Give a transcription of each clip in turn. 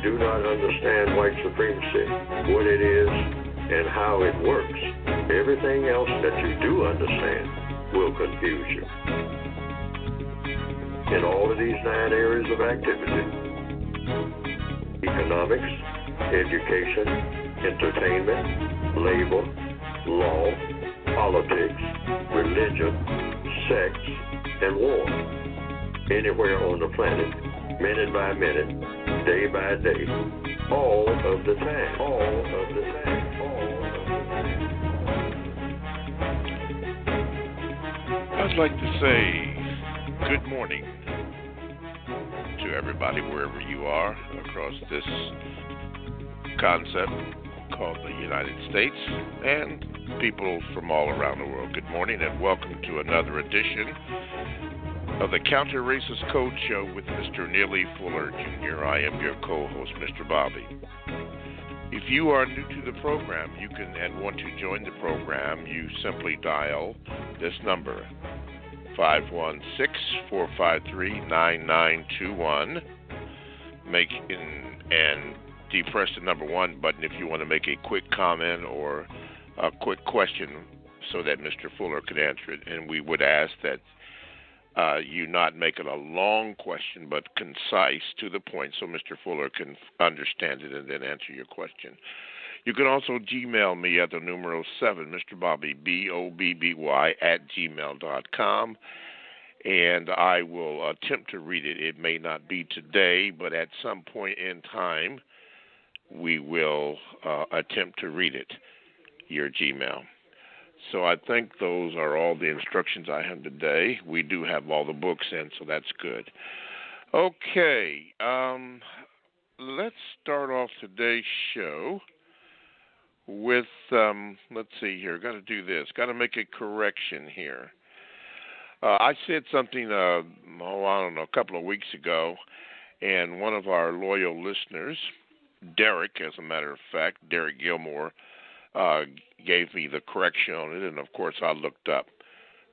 do not understand white supremacy, what it is, and how it works, everything else that you do understand will confuse you. In all of these 9 areas of activity, economics, education, entertainment, labor, law, politics, religion, sex, and war. Anywhere on the planet, minute by minute, day by day, all of the time, all of the time, all of the time. I'd like to say good morning to everybody wherever you are across this concept called the United States and people from all around the world. Good morning and welcome to another edition of the Counter Racist Code Show with Mr. Neely Fuller Jr. I am your co-host, Mr. Bobby. If you are new to the program, you can and want to join the program, you simply dial this number, 516-453-9921. And depress the number 1 button if you want to make a quick comment or a quick question so that Mr. Fuller can answer it. And we would ask that you not make it a long question, but concise to the point so Mr. Fuller can understand it and then answer your question. You can also Gmail me at the numero 7, Mr. Bobby, BOBBY, @gmail.com, and I will attempt to read it. It may not be today, but at some point in time, we will attempt to read it, your Gmail. So I think those are all the instructions I have today. We do have all the books in, so that's good. Okay, let's start off today's show with, let's see here, got to do this, got to make a correction here. I said something, I don't know, a couple of weeks ago, and one of our loyal listeners, Derek, as a matter of fact, Derek Gilmore, gave me the correction on it, and of course I looked up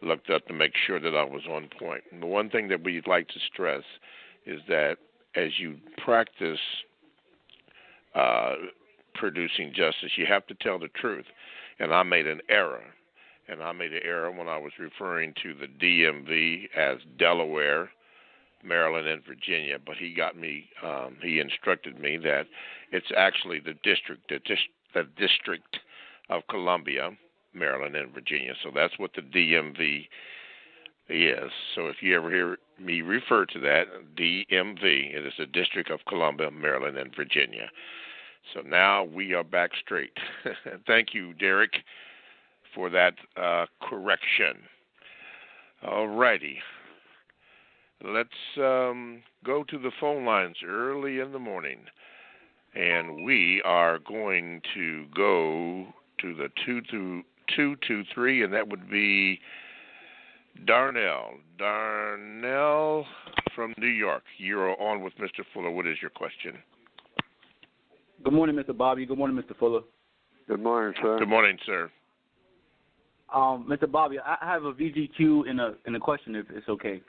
to make sure that I was on point. And the one thing that we'd like to stress is that as you practice producing justice, you have to tell the truth. And I made an error. And I made an error when I was referring to the DMV as Delaware, Maryland, and Virginia. But he got me, he instructed me that it's actually the District of Columbia, Maryland, and Virginia. So that's what the DMV is. So if you ever hear me refer to that, DMV, it is the District of Columbia, Maryland, and Virginia. So now we are back straight. Thank you, Derek, for that correction. All righty. Let's go to the phone lines early in the morning. And we are going to go to the 223, and that would be Darnell. Darnell from New York. You're on with Mr. Fuller. What is your question? Good morning, Mr. Bobby. Good morning, Mr. Fuller. Good morning, sir. Good morning, sir. Mr. Bobby, I have a VGQ and a question, if it's okay.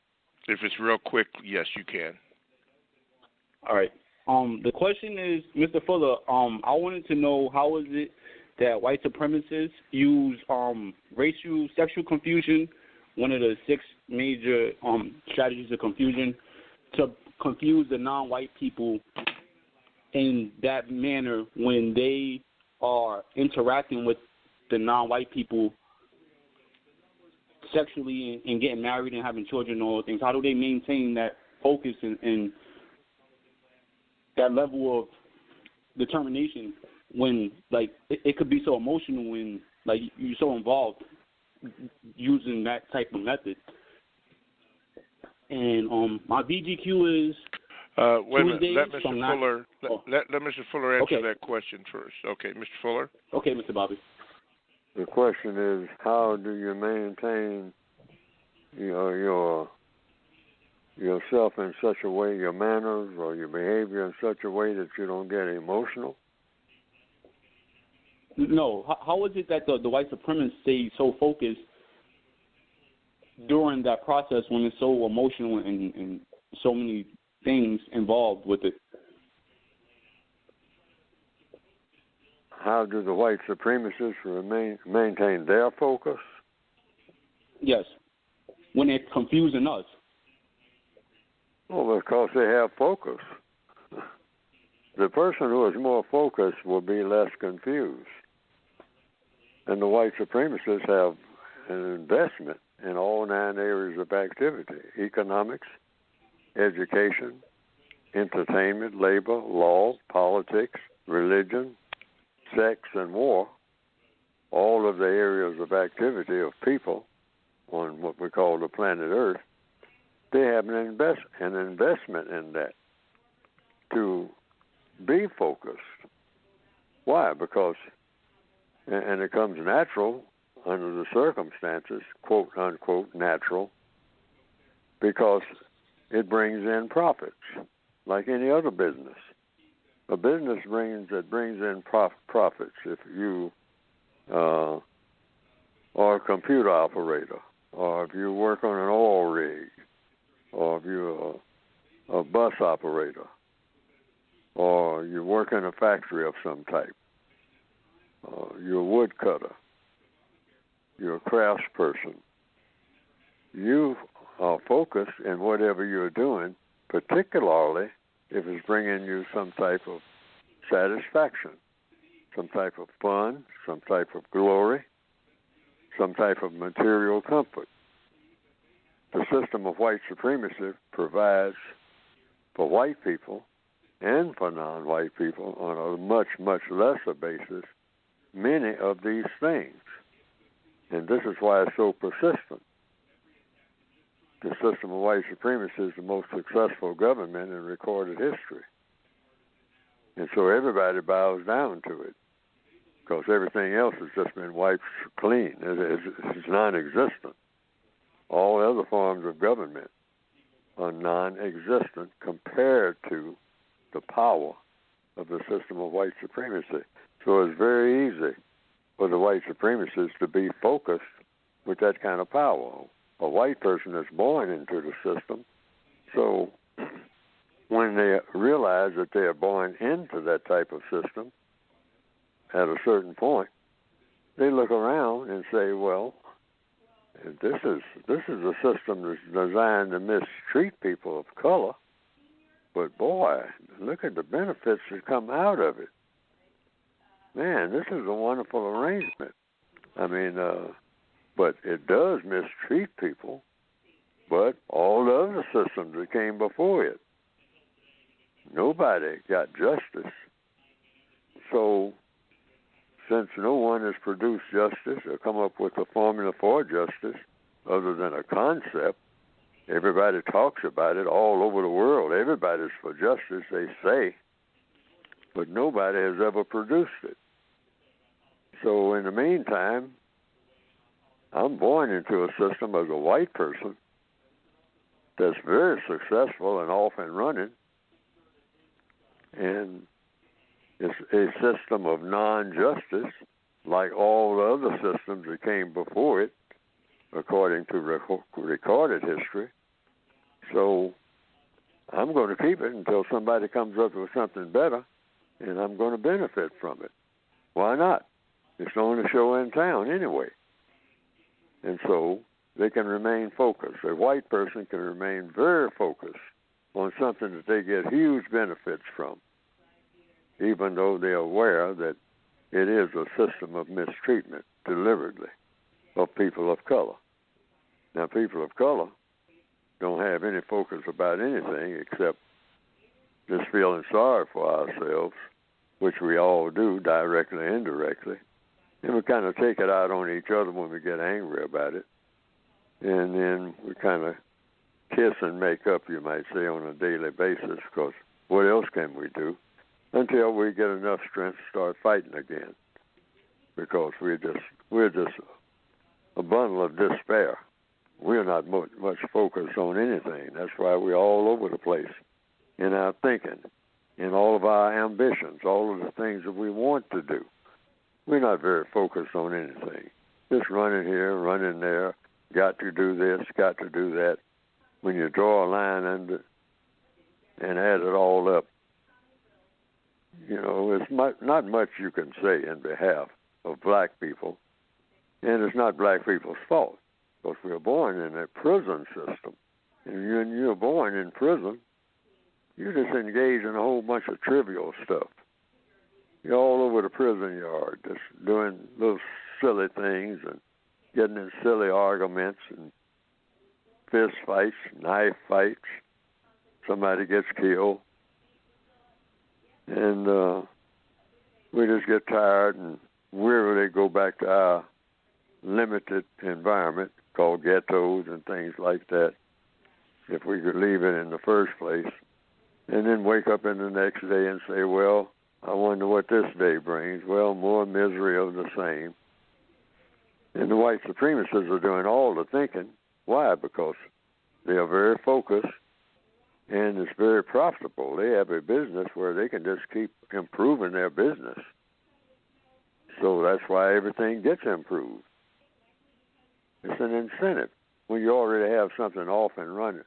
If it's real quick, yes, you can. All right. The question is, Mr. Fuller, I wanted to know how is it that white supremacists use racial, sexual confusion, one of the 6 major strategies of confusion, to confuse the non-white people in that manner when they are interacting with the non-white people sexually and getting married and having children and all things. How do they maintain that focus and that level of determination when, like, it could be so emotional when, like, you're so involved using that type of method? And my VGQ is wait a minute. Tuesdays Let Mr. Fuller answer Okay. that question first. Okay, Mr. Fuller. Okay, Mr. Bobby. The question is, how do you maintain yourself in such a way, your manners or your behavior in such a way that you don't get emotional? No. How is it that the white supremacists stay so focused during that process when it's so emotional and so many things involved with it? how do the white supremacists maintain their focus? Yes. When they're confusing us. Well, because they have focus. The person who is more focused will be less confused. And the white supremacists have an investment in all 9 areas of activity: economics, education, entertainment, labor, law, politics, religion, sex, and war. All of the areas of activity of people on what we call the planet Earth, they have an investment in that to be focused. Why? Because, and it comes natural under the circumstances, quote unquote natural, because it brings in profits, like any other business. A business brings in profits. If you are a computer operator, or if you work on an oil rig, or if you're a bus operator, or you work in a factory of some type, you're a woodcutter, you're a craftsperson, you are focused in whatever you're doing, particularly if it's bringing you some type of satisfaction, some type of fun, some type of glory, some type of material comfort. The system of white supremacy provides for white people and for non-white people on a much, much lesser basis many of these things. And this is why it's so persistent. The system of white supremacy is the most successful government in recorded history. And so everybody bows down to it because everything else has just been wiped clean. It's non-existent. All other forms of government are non-existent compared to the power of the system of white supremacy. So it's very easy for the white supremacists to be focused with that kind of power. A white person is born into the system, so when they realize that they are born into that type of system, at a certain point, they look around and say, well, this is a system that's designed to mistreat people of color, but boy, look at the benefits that come out of it. Man, this is a wonderful arrangement. I mean, but it does mistreat people, but all the other systems that came before it, nobody got justice. So since no one has produced justice or come up with a formula for justice other than a concept, everybody talks about it all over the world. Everybody's for justice, they say, but nobody has ever produced it. So in the meantime, I'm born into a system as a white person that's very successful and off and running, and it's a system of non-justice like all the other systems that came before it, according to recorded history. So I'm going to keep it until somebody comes up with something better, and I'm going to benefit from it. Why not? It's the only show in town anyway. And so they can remain focused. A white person can remain very focused on something that they get huge benefits from, even though they're aware that it is a system of mistreatment, deliberately, of people of color. Now, people of color don't have any focus about anything except just feeling sorry for ourselves, which we all do, directly and indirectly. And we kind of take it out on each other when we get angry about it. And then we kind of kiss and make up, you might say, on a daily basis, because what else can we do? Until we get enough strength to start fighting again, because we're just a bundle of despair. We're not much focused on anything. That's why we're all over the place in our thinking, in all of our ambitions, all of the things that we want to do. We're not very focused on anything. Just running here, running there, got to do this, got to do that. When you draw a line under and add it all up, it's not much you can say in behalf of black people, and it's not black people's fault, because we were born in a prison system. And when you're born in prison, you just engage in a whole bunch of trivial stuff. You're all over the prison yard, just doing little silly things and getting in silly arguments and fist fights, knife fights. Somebody gets killed. And we just get tired and wearily go back to our limited environment called ghettos and things like that, if we could leave it in the first place, and then wake up in the next day and say, well, I wonder what this day brings. Well, more misery of the same. And the white supremacists are doing all the thinking. Why? Because they are very focused, and it's very profitable. They have a business where they can just keep improving their business. So that's why everything gets improved. It's an incentive when you already have something off and running,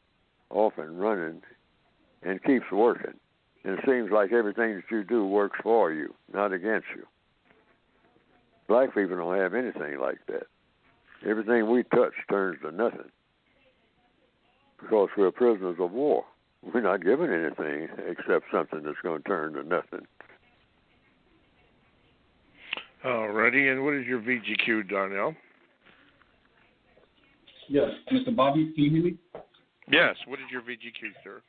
and keeps working. And it seems like everything that you do works for you, not against you. Black people don't have anything like that. Everything we touch turns to nothing because we're prisoners of war. We're not given anything except something that's going to turn to nothing. All righty. And what is your VGQ, Darnell? Yes, Mr. Bobby, can you hear me? Yes. What is your VGQ, sir?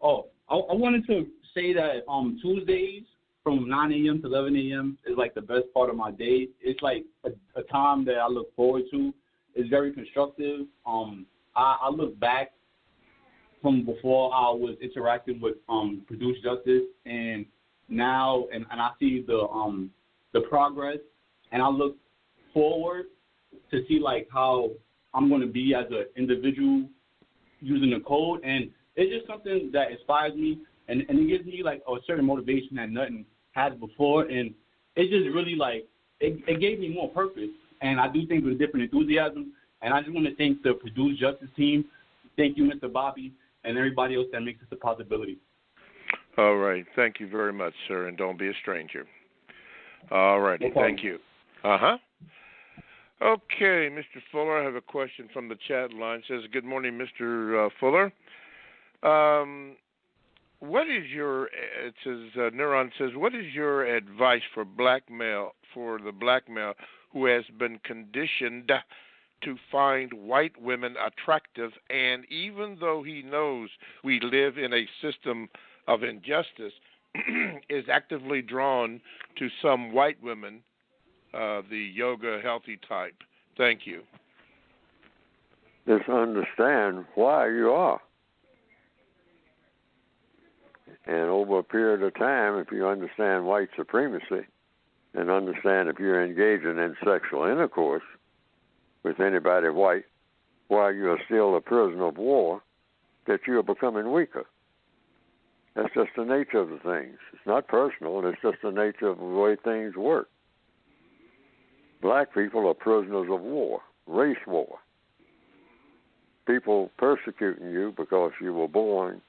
Oh, I wanted to say that Tuesdays from 9 a.m. to 11 a.m. is like the best part of my day. It's like a time that I look forward to. It's very constructive. I look back from before I was interacting with Produce Justice, and now and I see the progress, and I look forward to see like how I'm going to be as an individual using the code, and it's just something that inspires me, and it gives me like a certain motivation that nothing had before, and it's just really like it gave me more purpose, and I do things with different enthusiasm, and I just want to thank the Produce Justice team. Thank you, Mr. Bobby, and everybody else that makes this a possibility. All right. Thank you very much, sir, and don't be a stranger. All righty. No problem. Thank you. Uh-huh. Okay, Mr. Fuller, I have a question from the chat line. It says, good morning, Mr. Fuller. What is your, it says, Neuron says, what is your advice for the black male who has been conditioned to find white women attractive, and even though he knows we live in a system of injustice, is actively drawn to some white women, the yoga healthy type? Thank you. Just understand why you are. And over a period of time, if you understand white supremacy and understand if you're engaging in sexual intercourse with anybody white while you are still a prisoner of war, that you are becoming weaker. That's just the nature of the things. It's not personal. It's just the nature of the way things work. Black people are prisoners of war, race war. People persecuting you because you were born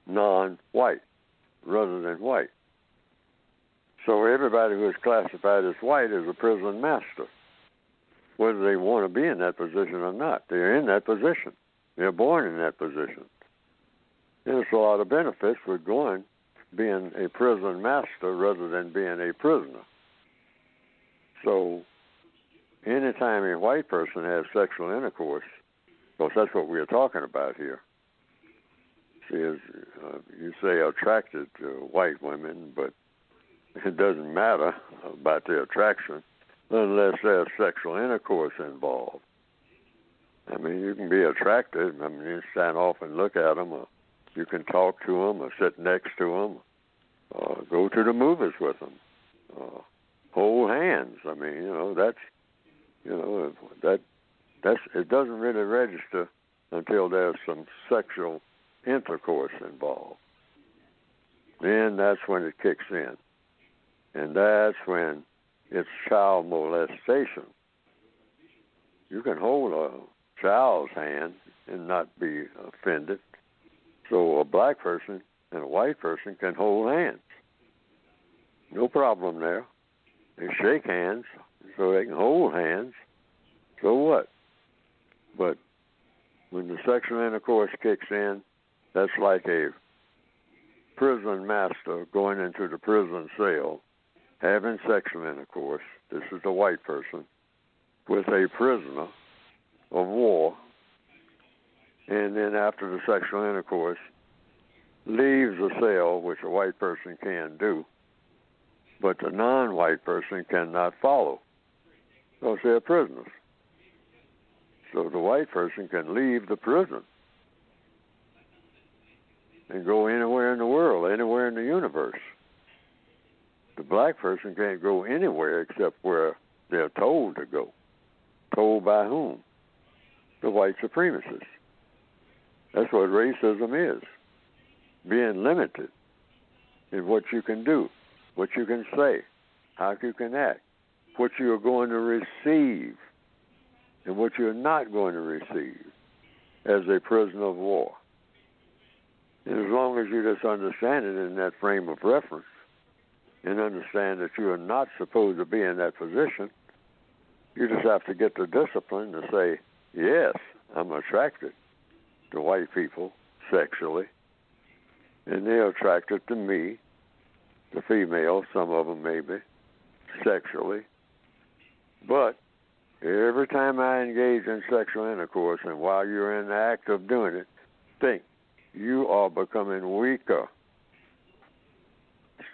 non-white rather than white. So everybody who is classified as white is a prison master, whether they want to be in that position or not. They're in that position. They're born in that position. There's a lot of benefits with being a prison master rather than being a prisoner. So anytime a white person has sexual intercourse, because that's what we're talking about here, see, you say attracted to white women, but it doesn't matter about the attraction unless there's sexual intercourse involved. I mean, you can be attracted. I mean, you stand off and look at them, or you can talk to them, or sit next to them, or go to the movies with them, hold hands. I mean, that's it doesn't really register until there's some sexual intercourse involved. Then that's when it kicks in, and that's when it's child molestation. You can hold a child's hand and not be offended. So a black person and a white person can hold hands. No problem there. They shake hands so they can hold hands. So what? But when the sexual intercourse kicks in, that's like a prison master going into the prison cell, having sexual intercourse. This is the white person with a prisoner of war, and then after the sexual intercourse, leaves the cell, which a white person can do, but the non-white person cannot follow because they're prisoners. So the white person can leave the prison and go anywhere in the world, anywhere in the universe. The black person can't go anywhere except where they're told to go. Told by whom? The white supremacists. That's what racism is. Being limited in what you can do, what you can say, how you can act, what you are going to receive, and what you're not going to receive as a prisoner of war. And as long as you just understand it in that frame of reference and understand that you are not supposed to be in that position, you just have to get the discipline to say, yes, I'm attracted to white people sexually, and they're attracted to me, the female, some of them maybe, sexually. But every time I engage in sexual intercourse, and while you're in the act of doing it, think, you are becoming weaker,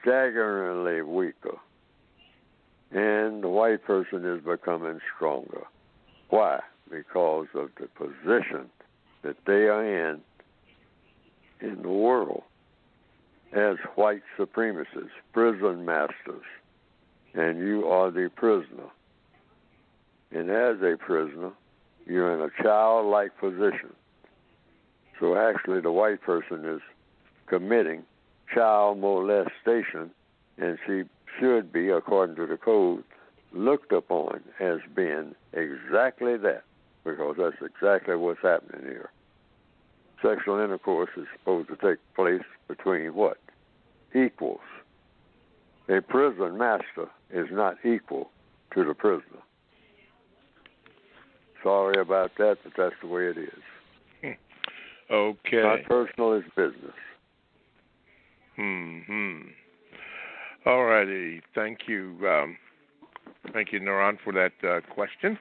staggeringly weaker. And the white person is becoming stronger. Why? Because of the position that they are in the world as white supremacists, prison masters, and you are the prisoner. And as a prisoner, you're in a childlike position. So actually the white person is committing child molestation, and she should be, according to the code, looked upon as being exactly that, because that's exactly what's happening here. Sexual intercourse is supposed to take place between what? Equals. A prison master is not equal to the prisoner. Sorry about that, but that's the way it is. Okay. Not personal, it's business. All righty. Thank you. Thank you, Naran, for that question.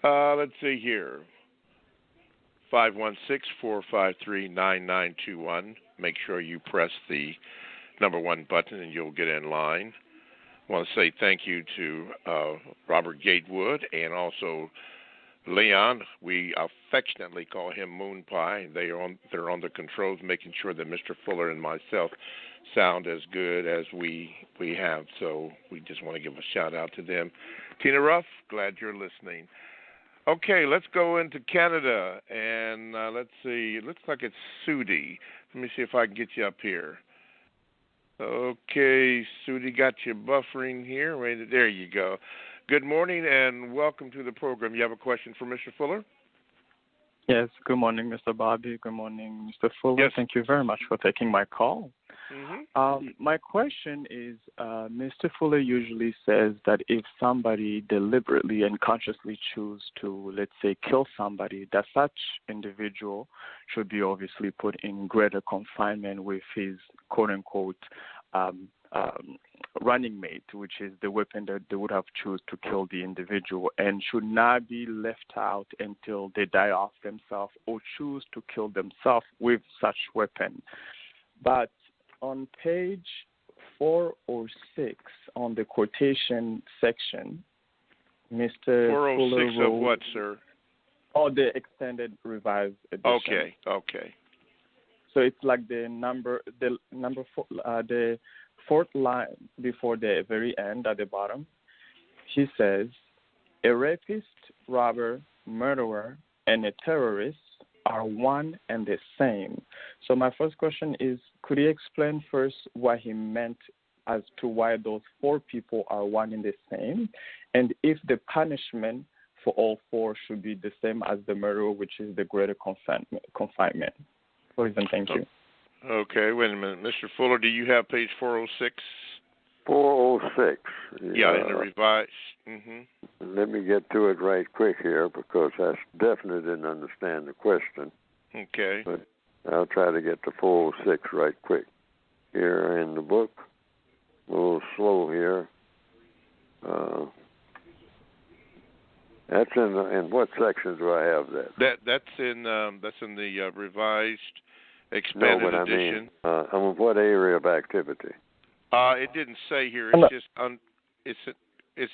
Let's see here. 516-453-9921. Make sure you press the number 1 button and you'll get in line. I want to say thank you to Robert Gatewood and also Leon. We affectionately call him Moon Pie. They're on the controls, making sure that Mr. Fuller and myself sound as good as we have. So we just want to give a shout out to them. Tina Ruff, glad you're listening. Okay, let's go into Canada, and let's see. It looks like it's Sudi. Let me see if I can get you up here. Okay, Sudi, got you buffering here. Wait, there you go. Good morning, and welcome to the program. You have a question for Mr. Fuller? Yes, good morning, Mr. Bobby. Good morning, Mr. Fuller. Yes. Thank you very much for taking my call. Mm-hmm. My question is, Mr. Fuller usually says that if somebody deliberately and consciously choose to, let's say, kill somebody, that such individual should be obviously put in greater confinement with his quote-unquote running mate, which is the weapon that they would have choose to kill the individual, and should not be left out until they die off themselves or choose to kill themselves with such weapon. But on page 406 on the quotation section, Mr. 406 Fuller of what, sir? Oh, the extended revised edition. Okay. So it's like the fourth line before the very end at the bottom. He says, a rapist, robber, murderer, and a terrorist are one and the same. So my first question is, could he explain first what he meant as to why those 4 people are one and the same, and if the punishment for all 4 should be the same as the murderer, which is the greater confinement? Please and thank you. Okay, wait a minute. Mr. Fuller, do you have page 406? 406. Yeah, in the revised. Let me get to it right quick here because I definitely didn't understand the question. Okay. But I'll try to get to 406 right quick. Here in the book, a little slow here. That's in what section do I have that? That's in the revised expanded edition. I mean, I'm in what area of activity? It didn't say here. It's just it's.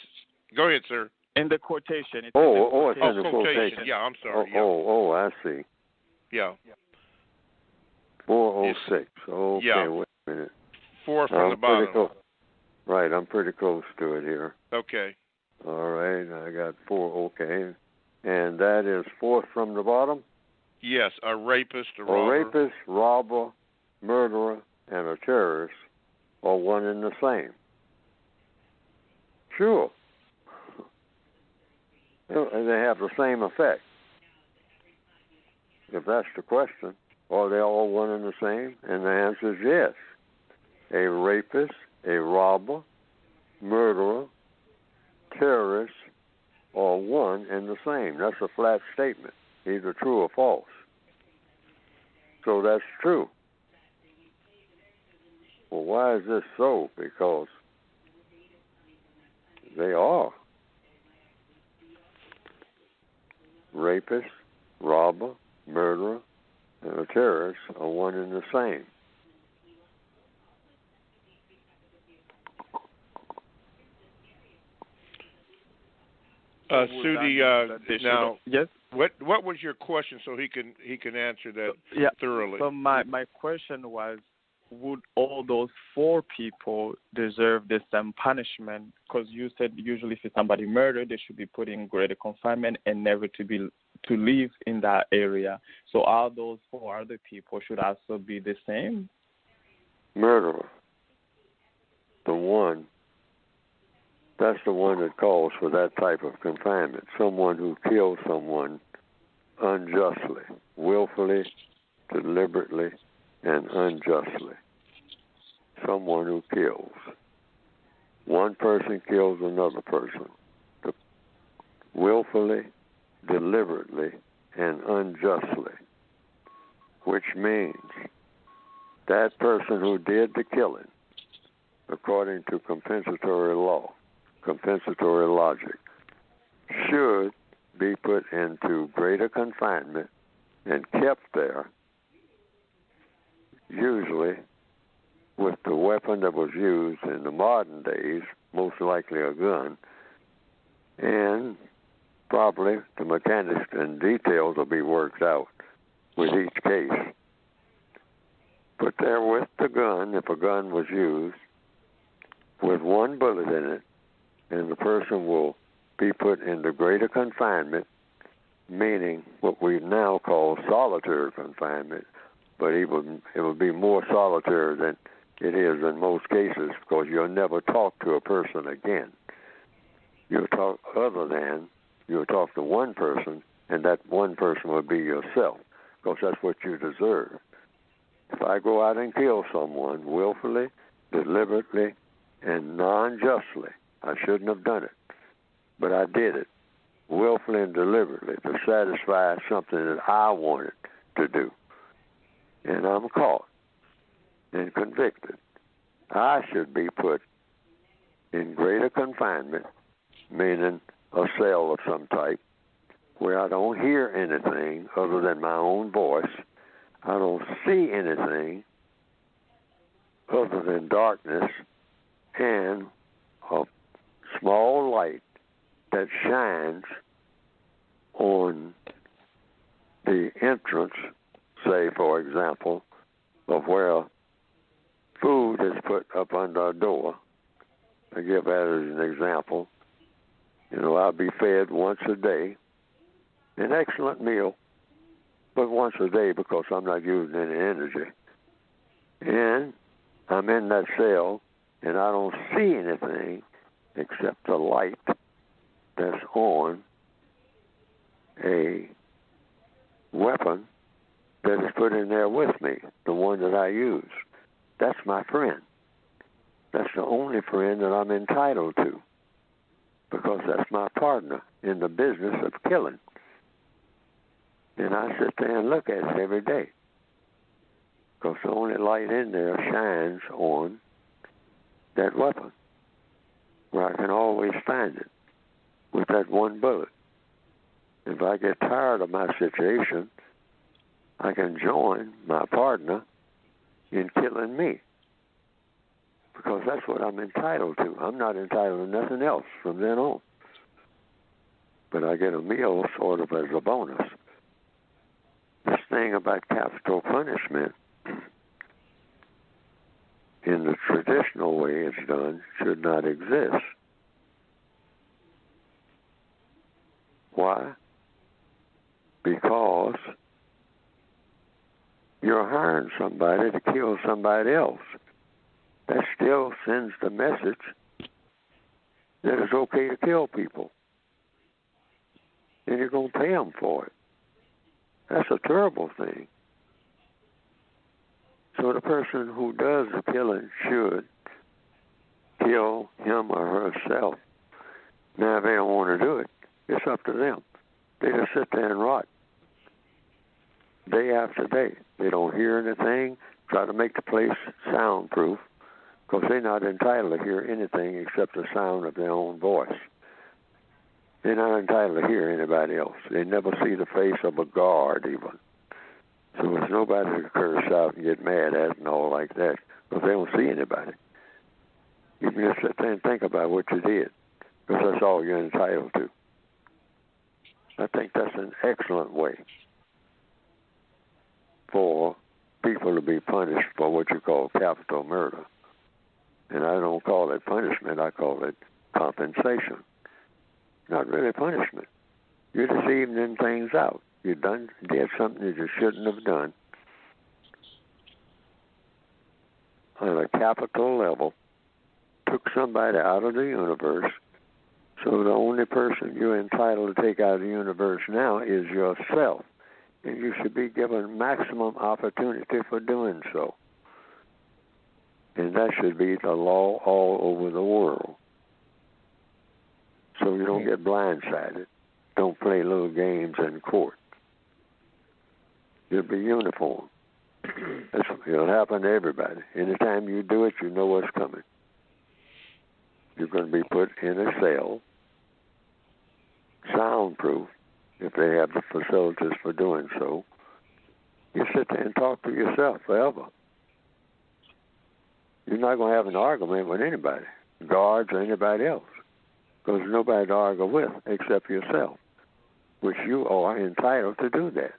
Go ahead, sir. In the quotation. It's in the quotation. Yeah, I'm sorry. I see. Yeah. 406. Okay, yeah. Wait a minute. 4 from the bottom. Right, I'm pretty close to it here. Okay. All right, I got 4. Okay, and that is 4th from the bottom. Yes, a rapist, a robber. A rapist, robber, murderer, and a terrorist are one and the same. Sure. And they have the same effect. If that's the question, are they all one and the same? And the answer is yes. A rapist, a robber, murderer, terrorist are one and the same. That's a flat statement, either true or false. So that's true. Well, why is this so? Because they are. Rapist, robber, murderer, and a terrorist are one and the same. Sudi, now, yes. What was your question, so he can answer that thoroughly? So my question was, would all those 4 people deserve the same punishment? Because you said usually if somebody murdered, they should be put in greater confinement and never to live in that area. So all those 4 other people should also be the same? Murderer. That's the one that calls for that type of confinement. Someone who kills someone unjustly, willfully, deliberately, and unjustly. Someone who kills. One person kills another person. Willfully, deliberately, and unjustly. Which means that person who did the killing, according to compensatory law, compensatory logic, should be put into greater confinement and kept there, usually with the weapon that was used in the modern days, most likely a gun, and probably the mechanics and details will be worked out with each case. Put there with the gun, if a gun was used, with one bullet in it, and the person will be put into greater confinement, meaning what we now call solitary confinement, but it will be more solitary than it is in most cases because you'll never talk to a person again. You'll talk to one person, and that one person will be yourself because that's what you deserve. If I go out and kill someone willfully, deliberately, and non-justly, I shouldn't have done it, but I did it willfully and deliberately to satisfy something that I wanted to do. And I'm caught and convicted. I should be put in greater confinement, meaning a cell of some type, where I don't hear anything other than my own voice. I don't see anything other than darkness and a small light that shines on the entrance, say, for example, of where food is put up under a door. I give that as an example. I'll be fed once a day, an excellent meal, but once a day because I'm not using any energy. And I'm in that cell, and I don't see anything except the light that's on a weapon that is put in there with me, the one that I use. That's my friend. That's the only friend that I'm entitled to, because that's my partner in the business of killing. And I sit there and look at it every day, because the only light in there shines on that weapon, where I can always find it with that one bullet. If I get tired of my situation, I can join my partner in killing me, because that's what I'm entitled to. I'm not entitled to nothing else from then on. But I get a meal sort of as a bonus. This thing about capital punishment, in the traditional way it's done, should not exist. Why? Because you're hiring somebody to kill somebody else. That still sends the message that it's okay to kill people. And you're going to pay them for it. That's a terrible thing. So the person who does the killing should kill him or herself. Now, if they don't want to do it, it's up to them. They just sit there and rot day after day. They don't hear anything, try to make the place soundproof, because they're not entitled to hear anything except the sound of their own voice. They're not entitled to hear anybody else. They never see the face of a guard even. So there's nobody to curse out and get mad at and all like that, because they don't see anybody. You can just sit there and think about what you did, because that's all you're entitled to. I think that's an excellent way for people to be punished for what you call capital murder. And I don't call it punishment, I call it compensation. Not really punishment. You're just evening things out. You did something that you shouldn't have done on a capital level, took somebody out of the universe, so the only person you're entitled to take out of the universe now is yourself. And you should be given maximum opportunity for doing so. And that should be the law all over the world. So you don't get blindsided. Don't play little games in court. You'll be uniform. It'll happen to everybody. Anytime you do it, you know what's coming. You're going to be put in a cell, soundproof, if they have the facilities for doing so. You sit there and talk to yourself forever. You're not going to have an argument with anybody, guards or anybody else, because there's nobody to argue with except yourself, which you are entitled to do that.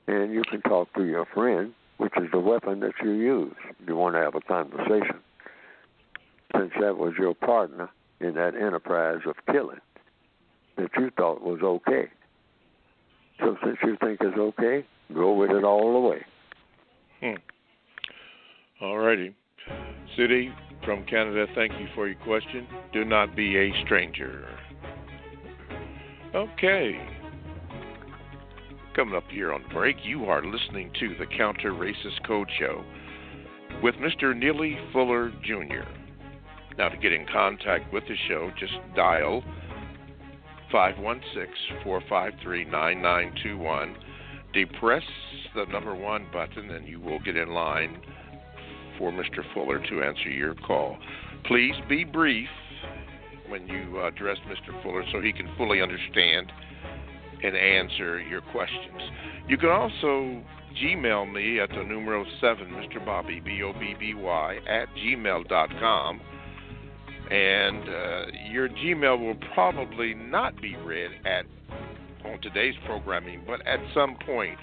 And you can talk to your friend, which is the weapon that you use if you want to have a conversation, since that was your partner in that enterprise of killing that you thought was okay. So since you think it's okay, go with it all the way. All righty. Sudi from Canada, thank you for your question. Do not be a stranger. Okay. Coming up here on the break, you are listening to the Counter Racist Code Show with Mr. Neely Fuller Jr. Now, to get in contact with the show, just dial 516-453-9921. Depress the number 1 button, and you will get in line for Mr. Fuller to answer your call. Please be brief when you address Mr. Fuller so he can fully understand and answer your questions. You can also Gmail me at the numero 7, Mr. Bobby, B-O-B-B-Y, @gmail.com. And your Gmail will probably not be read on today's programming, but at some point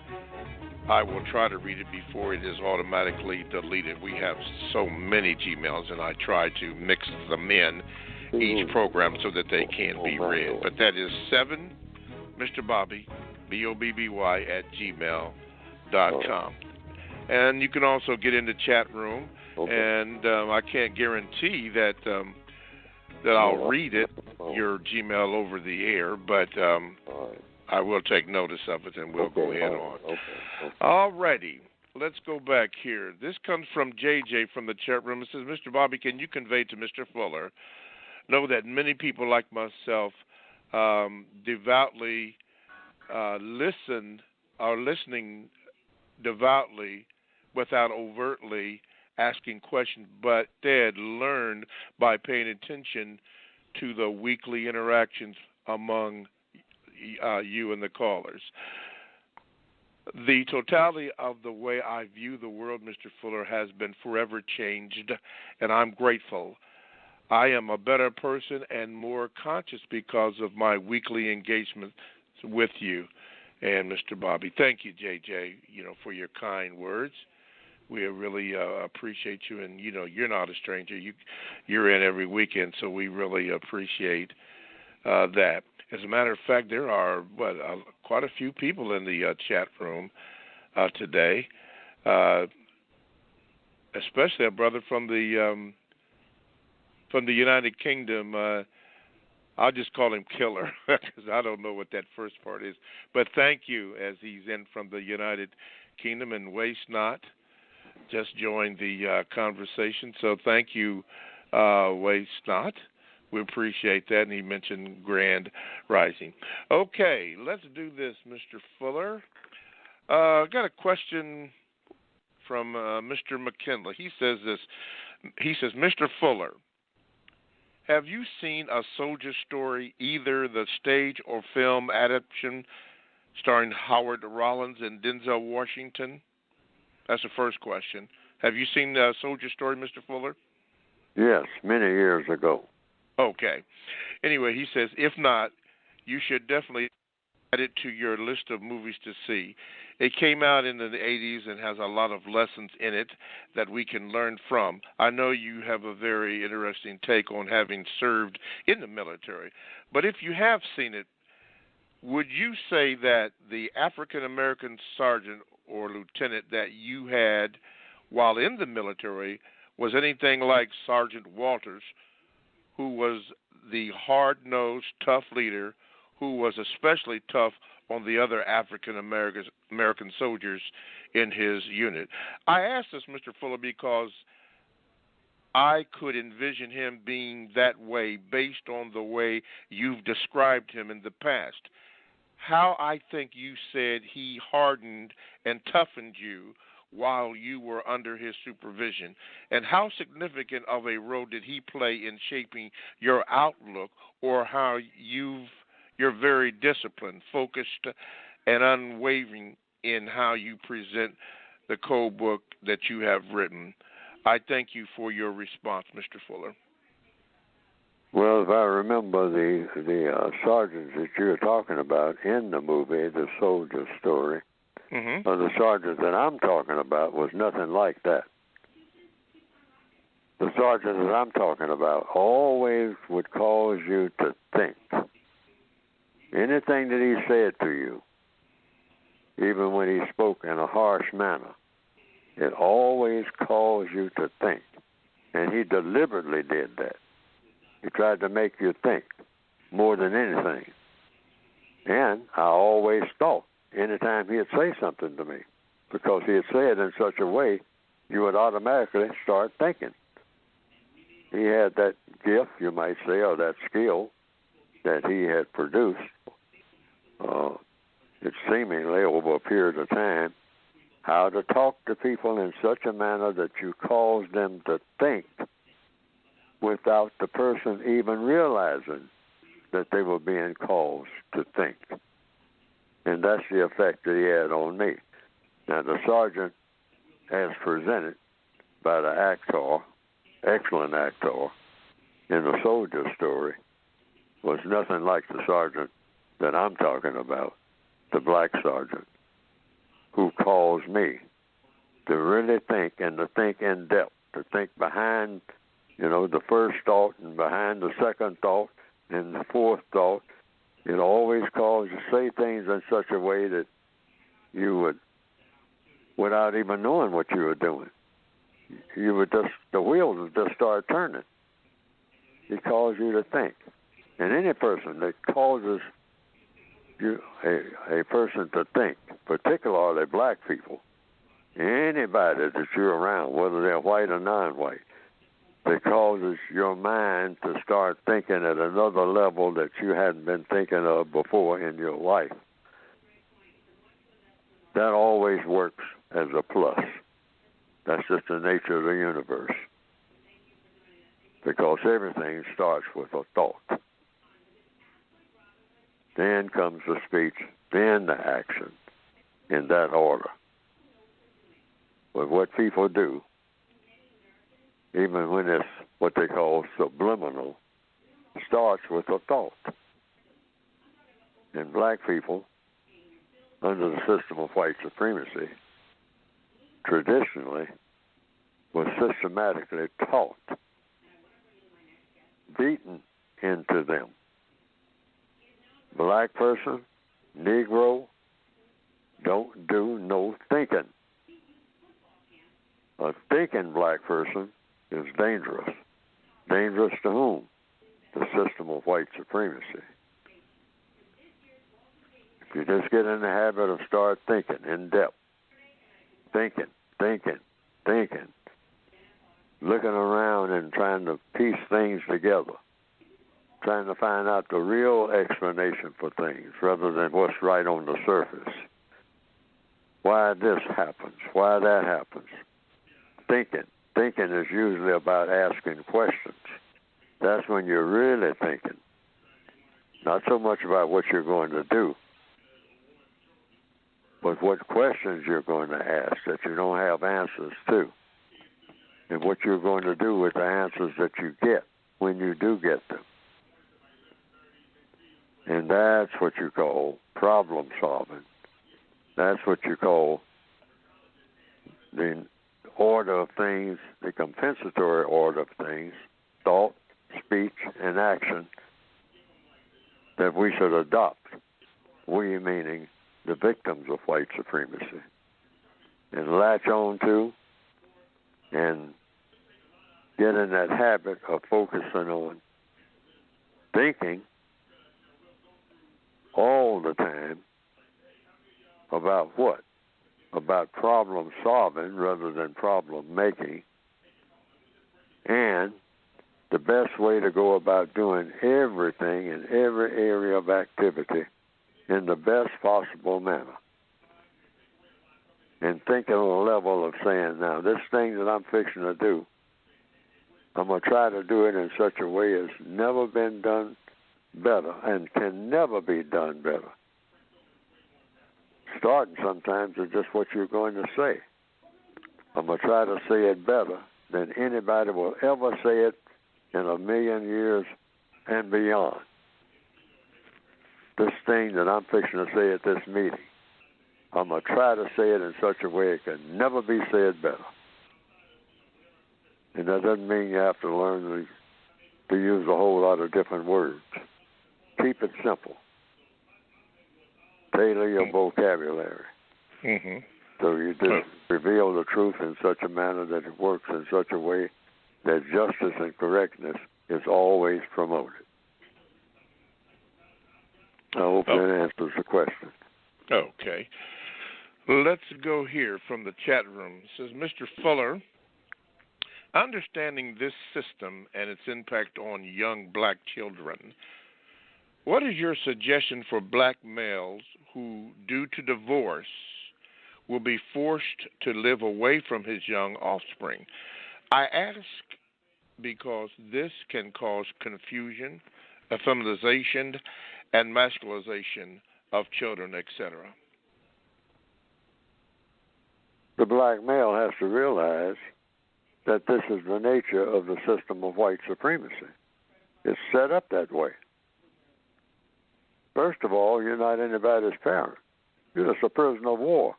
I will try to read it before it is automatically deleted. We have so many Gmails, and I try to mix them in each program so that they can be read. But that is 7, Mr. Bobby, B-O-B-B-Y, @gmail.com. And you can also get in the chat room, and I can't guarantee that I'll read it, your Gmail, over the air, but I will take notice of it, and we'll go ahead on. All righty. let's go back here. This comes from JJ from the chat room. It says, Mr. Bobby, can you convey to Mr. Fuller, know that many people like myself devoutly are listening devoutly without overtly asking questions, but instead learn by paying attention to the weekly interactions among you and the callers. The totality of the way I view the world, Mr. Fuller, has been forever changed, and I'm grateful. I am a better person and more conscious because of my weekly engagements with you and Mr. Bobby. Thank you, JJ, for your kind words. We really appreciate you, and you're not a stranger. You're in every weekend, so we really appreciate that. As a matter of fact, there are quite a few people in the chat room today, especially a brother from the United Kingdom. I'll just call him Killer because I don't know what that first part is. But thank you, as he's in from the United Kingdom, and Waste Not just joined the conversation. So thank you, Waste Not. We appreciate that, and he mentioned Grand Rising. Okay, let's do this, Mr. Fuller. I got a question from Mr. McKinley. He says this. He says, Mr. Fuller, have you seen A Soldier Story, either the stage or film adaptation starring Howard Rollins and Denzel Washington? That's the first question. Have you seen A Soldier Story, Mr. Fuller? Yes, many years ago. Okay. Anyway, he says, if not, you should definitely add it to your list of movies to see. It came out in the 80s and has a lot of lessons in it that we can learn from. I know you have a very interesting take on having served in the military, but if you have seen it, would you say that the African-American sergeant or lieutenant that you had while in the military was anything like Sergeant Walters, who was the hard-nosed, tough leader who was especially tough on the other African-American soldiers in his unit? I ask this, Mr. Fuller, because I could envision him being that way based on the way you've described him in the past. How I think you said he hardened and toughened you while you were under his supervision, and how significant of a role did he play in shaping your outlook, or how you're very disciplined, focused, and unwavering in how you present the code book that you have written? I thank you for your response, Mr. Fuller. Well, if I remember the sergeants that you're talking about in the movie, The Soldier Story, or the sergeant that I'm talking about was nothing like that. The sergeant that I'm talking about always would cause you to think. Anything that he said to you, even when he spoke in a harsh manner, it always caused you to think. And he deliberately did that. He tried to make you think more than anything. And I always thought anytime he'd say something to me, because he had said in such a way, you would automatically start thinking. He had that gift, you might say, or that skill that he had produced. It's seemingly over a period of time, how to talk to people in such a manner that you cause them to think without the person even realizing that they were being caused to think. And that's the effect that he had on me. Now, the sergeant, as presented by the actor, excellent actor, in The Soldier Story, was nothing like the sergeant that I'm talking about, the black sergeant, who caused me to really think and to think in depth, to think behind, the first thought and behind the second thought and the fourth thought. It always caused you to say things in such a way that you would, without even knowing what you were doing, the wheels would just start turning. It caused you to think. And any person that causes you, a person to think, particularly black people, anybody that you're around, whether they're white or non-white, that causes your mind to start thinking at another level that you hadn't been thinking of before in your life. That always works as a plus. That's just the nature of the universe. Because everything starts with a thought. Then comes the speech, then the action, in that order. But what people do, even when it's what they call subliminal, starts with a thought. And black people, under the system of white supremacy, traditionally was systematically taught, beaten into them. Black person, Negro, don't do no thinking. A thinking black person is dangerous. Dangerous to whom? The system of white supremacy. If you just get in the habit of start thinking in depth, thinking, looking around and trying to piece things together, trying to find out the real explanation for things rather than what's right on the surface. Why this happens, why that happens. Thinking is usually about asking questions. That's when you're really thinking. Not so much about what you're going to do, but what questions you're going to ask that you don't have answers to, and what you're going to do with the answers that you get when you do get them. And that's what you call problem solving. That's what you call the order of things, the compensatory order of things, thought, speech, and action that we should adopt. We meaning the victims of white supremacy, and latch on to and get in that habit of focusing on thinking all the time about what? About problem solving rather than problem making, and the best way to go about doing everything in every area of activity in the best possible manner. And thinking on a level of saying, now, this thing that I'm fixing to do, I'm going to try to do it in such a way it's never been done better and can never be done better. Starting sometimes is just what you're going to say. I'm going to try to say it better than anybody will ever say it in 1,000,000 years and beyond. This thing that I'm fixing to say at this meeting, I'm going to try to say it in such a way it can never be said better. And that doesn't mean you have to learn to use a whole lot of different words. Keep it simple. Tailor your vocabulary. Mm-hmm. So you just reveal the truth in such a manner that it works in such a way that justice and correctness is always promoted. I hope that answers the question. Okay. Let's go here from the chat room. It says, Mr. Fuller, understanding this system and its impact on young black children, what is your suggestion for black males who, due to divorce, will be forced to live away from his young offspring? I ask because this can cause confusion, effeminization, and masculinization of children, etc. The black male has to realize that this is the nature of the system of white supremacy. It's set up that way. First of all, you're not anybody's parent. You're just a prisoner of war.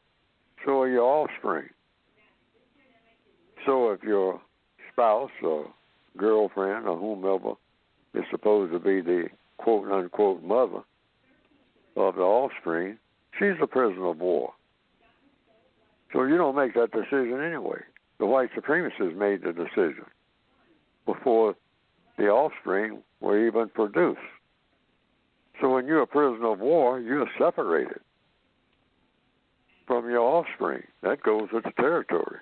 So are your offspring. So if your spouse or girlfriend or whomever is supposed to be the quote-unquote mother of the offspring, she's a prisoner of war. So you don't make that decision anyway. The white supremacists made the decision before the offspring were even produced. So when you're a prisoner of war, you're separated from your offspring. That goes with the territory.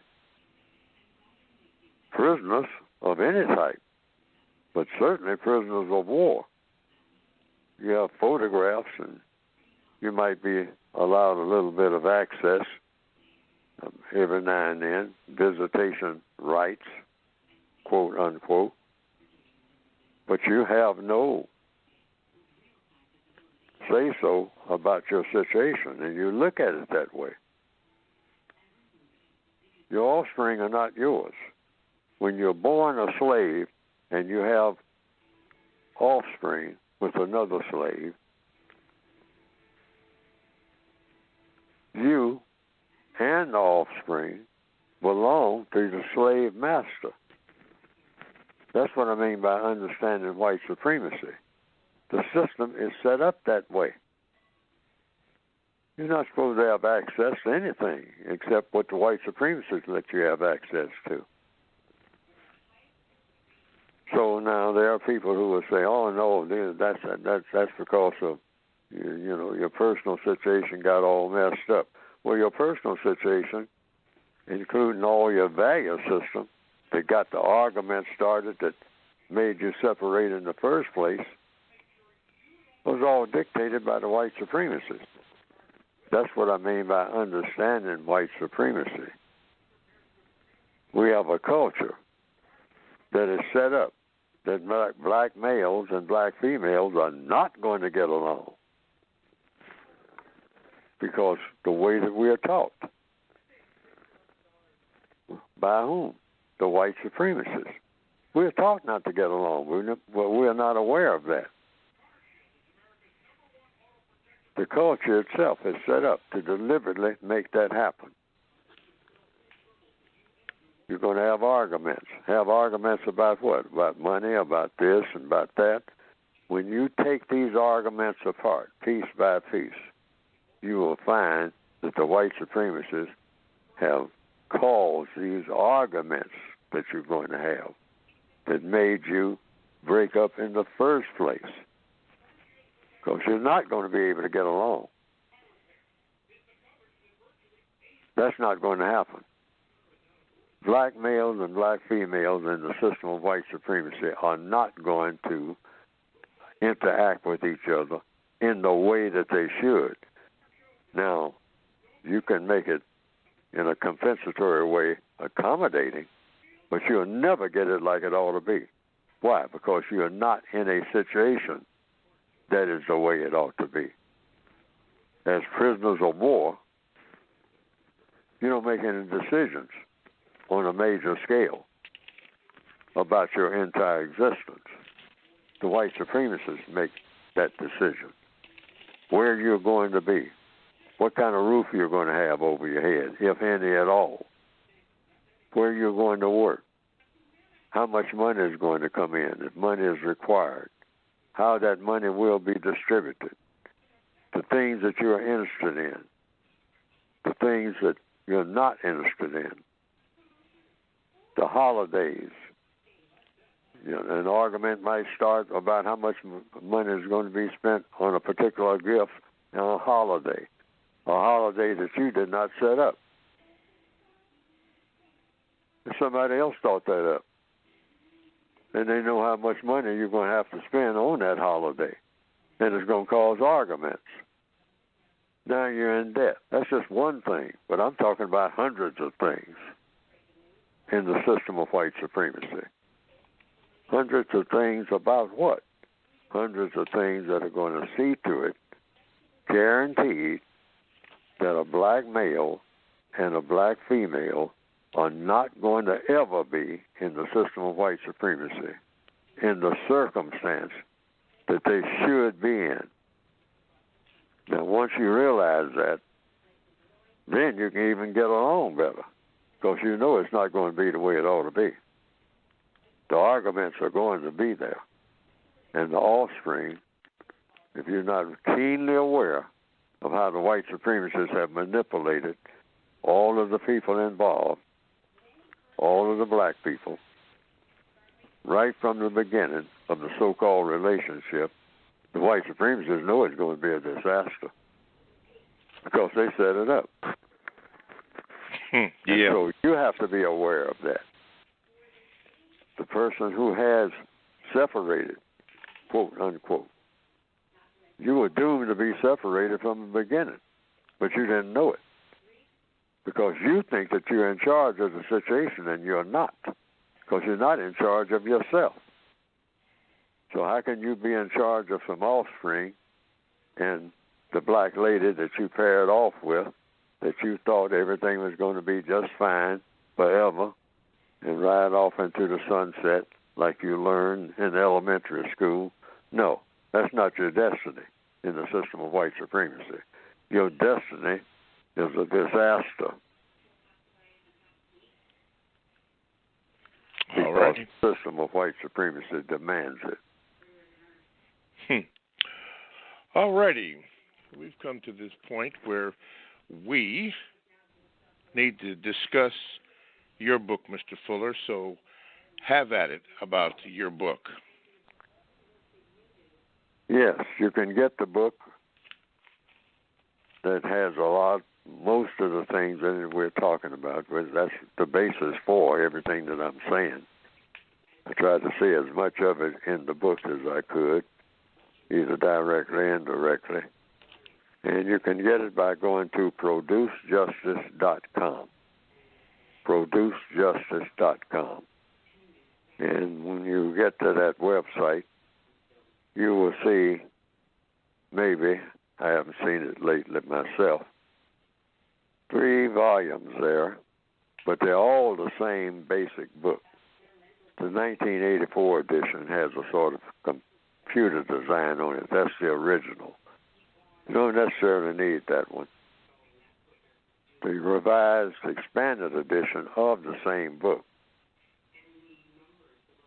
Prisoners of any type, but certainly prisoners of war. You have photographs, and you might be allowed a little bit of access every now and then, visitation rights, quote unquote, but you have no say-so about your situation, and you look at it that way. Your offspring are not yours. When you're born a slave and you have offspring with another slave, you and the offspring belong to the slave master. That's what I mean by understanding white supremacy. The system is set up that way. You're not supposed to have access to anything except what the white supremacists let you have access to. So now there are people who will say, "Oh no, that's because of your personal situation got all messed up." Well, your personal situation, including all your value system that got the argument started that made you separate in the first place, was all dictated by the white supremacists. That's what I mean by understanding white supremacy. We have a culture that is set up that black males and black females are not going to get along because the way that we are taught. By whom? The white supremacists. We are taught not to get along. We are not aware of that. The culture itself is set up to deliberately make that happen. You're going to have arguments. Have arguments about what? About money, about this, and about that. When you take these arguments apart, piece by piece, you will find that the white supremacists have caused these arguments that you're going to have that made you break up in the first place. Because you're not going to be able to get along. That's not going to happen. Black males and black females in the system of white supremacy are not going to interact with each other in the way that they should. Now, you can make it in a compensatory way accommodating, but you'll never get it like it ought to be. Why? Because you're not in a situation that is the way it ought to be. As prisoners of war, you don't make any decisions on a major scale about your entire existence. The white supremacists make that decision. Where you're going to be, what kind of roof you're going to have over your head, if any at all, where you're going to work, how much money is going to come in, if money is required, how that money will be distributed, the things that you're interested in, the things that you're not interested in, the holidays. An argument might start about how much money is going to be spent on a particular gift on a holiday that you did not set up. Somebody else thought that up. And they know how much money you're going to have to spend on that holiday. And it's going to cause arguments. Now you're in debt. That's just one thing. But I'm talking about hundreds of things in the system of white supremacy. Hundreds of things about what? Hundreds of things that are going to see to it, guaranteed, that a black male and a black female are not going to ever be in the system of white supremacy in the circumstance that they should be in. Now, once you realize that, then you can even get along better because you know it's not going to be the way it ought to be. The arguments are going to be there. And the offspring, if you're not keenly aware of how the white supremacists have manipulated all of the people involved, all of the black people, right from the beginning of the so-called relationship, the white supremacists know it's going to be a disaster because they set it up. And Yeah. so you have to be aware of that. The person who has separated, quote unquote, you were doomed to be separated from the beginning, but you didn't know it because you think that you're in charge of the situation, and you're not, because you're not in charge of yourself. So how can you be in charge of some offspring and the black lady that you paired off with, that you thought everything was going to be just fine forever and ride off into the sunset like you learned in elementary school? No, that's not your destiny in the system of white supremacy. Your destiny is a disaster. All Because right. the system of white supremacy demands it. All righty. We've come to this point where we need to discuss your book, Mr. Fuller, so have at it about your book. Yes, you can get the book that has most of the things that we're talking about. That's the basis for everything that I'm saying. I tried to say as much of it in the book as I could, either directly or indirectly. And you can get it by going to producejustice.com. Producejustice.com. And when you get to that website, you will see, maybe, I haven't seen it lately myself, 3 volumes there, but they're all the same basic book. The 1984 edition has a sort of computer design on it. That's the original. You don't necessarily need that one. The revised, expanded edition of the same book,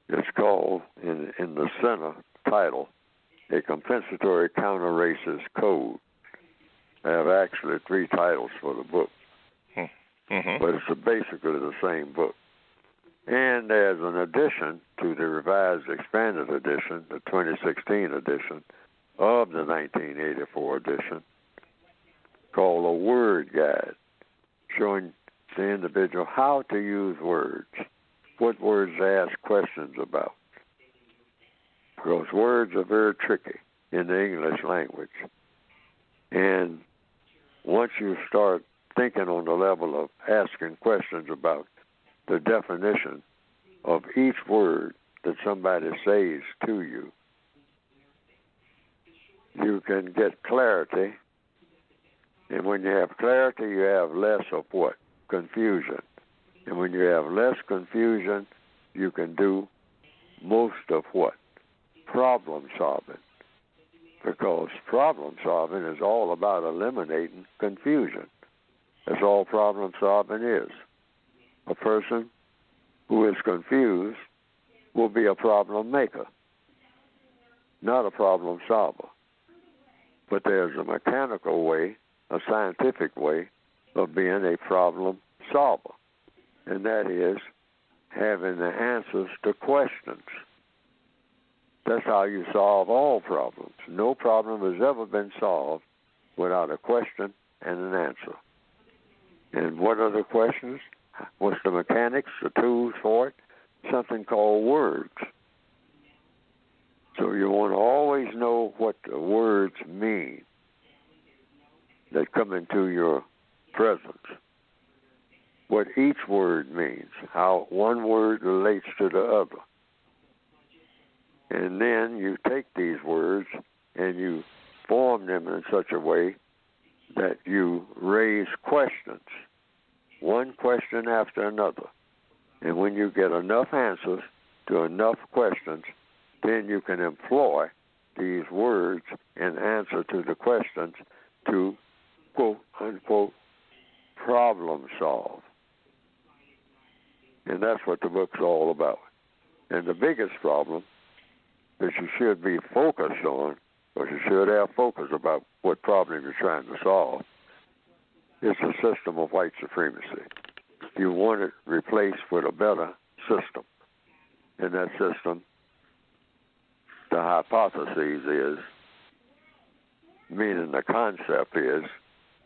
it's called, in the center title, A Compensatory Counter-Racist Code. I have actually 3 titles for the book, but it's basically the same book. And there's an addition to the revised, expanded edition, the 2016 edition of the 1984 edition, called a word guide, showing the individual how to use words, what words to ask questions about. Because words are very tricky in the English language. And once you start thinking on the level of asking questions about the definition of each word that somebody says to you, you can get clarity. And when you have clarity, you have less of what? Confusion. And when you have less confusion, you can do most of what? Problem solving. Because problem solving is all about eliminating confusion. That's all problem solving is. A person who is confused will be a problem maker, not a problem solver. But there's a mechanical way, a scientific way of being a problem solver, and that is having the answers to questions. That's how you solve all problems. No problem has ever been solved without a question and an answer. And what are the questions? What's the mechanics, the tools for it? Something called words. So you want to always know what the words mean that come into your presence, what each word means, how one word relates to the other. And then you take these words and you form them in such a way that you raise questions, one question after another. And when you get enough answers to enough questions, then you can employ these words in answer to the questions to, quote, unquote, problem solve. And that's what the book's all about. And the biggest problem that you should be focused on, or you should have focus about what problem you're trying to solve, is the system of white supremacy. You want it replaced with a better system. And that system, the hypothesis is, meaning the concept is,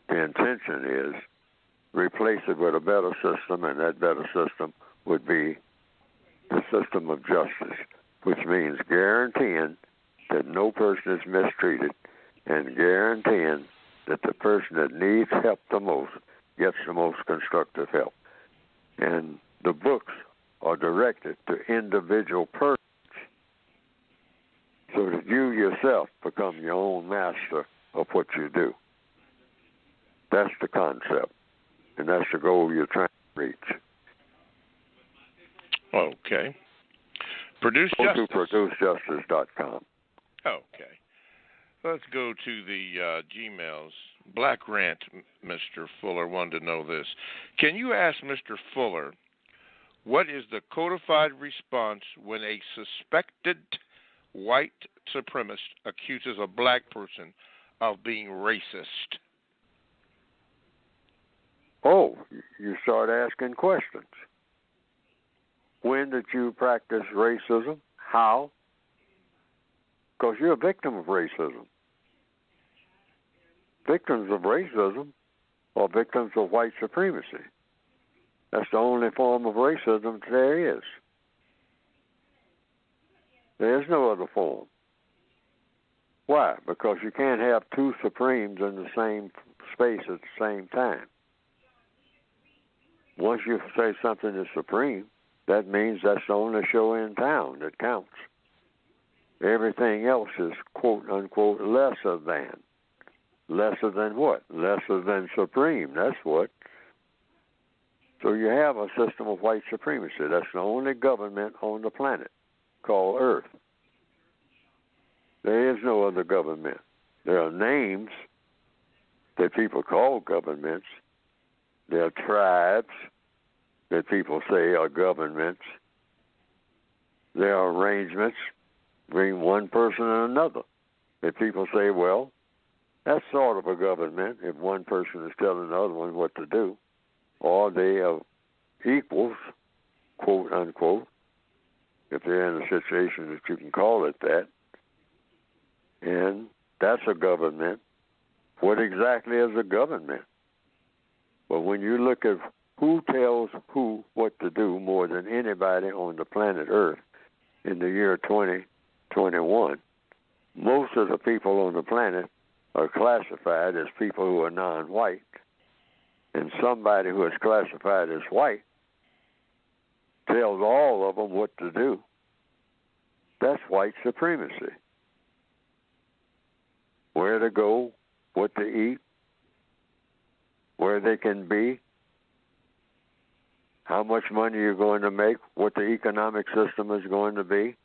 the intention is, replace it with a better system, and that better system would be the system of justice, which means guaranteeing that no person is mistreated and guaranteeing that the person that needs help the most gets the most constructive help. And the books are directed to individual persons so that you yourself become your own master of what you do. That's the concept, and that's the goal you're trying to reach. Okay. Produce Go Justice. to producejustice.com. Okay. Let's go to the Gmails. Black Rant, Mr. Fuller, wanted to know this. Can you ask Mr. Fuller what is the codified response when a suspected white supremacist accuses a black person of being racist? Oh, you start asking questions. When did you practice racism? How? Because you're a victim of racism. Victims of racism are victims of white supremacy. That's the only form of racism there is. There is no other form. Why? Because you can't have two supremes in the same space at the same time. Once you say something is supreme, that means that's the only show in town that counts. Everything else is, quote, unquote, lesser than. Lesser than what? Lesser than supreme, that's what. So you have a system of white supremacy. That's the only government on the planet called Earth. There is no other government. There are names that people call governments. There are tribes that people say are governments. There are arrangements between one person and another that people say, well, that's sort of a government if one person is telling the other one what to do. Or they are equals, quote, unquote, if they're in a situation that you can call it that. And that's a government. What exactly is a government? Well, when you look at who tells who what to do more than anybody on the planet Earth in the year 2021, most of the people on the planet are classified as people who are non-white. And somebody who is classified as white tells all of them what to do. That's white supremacy. Where to go, what to eat, where they can be, how much money you're going to make, what the economic system is going to be.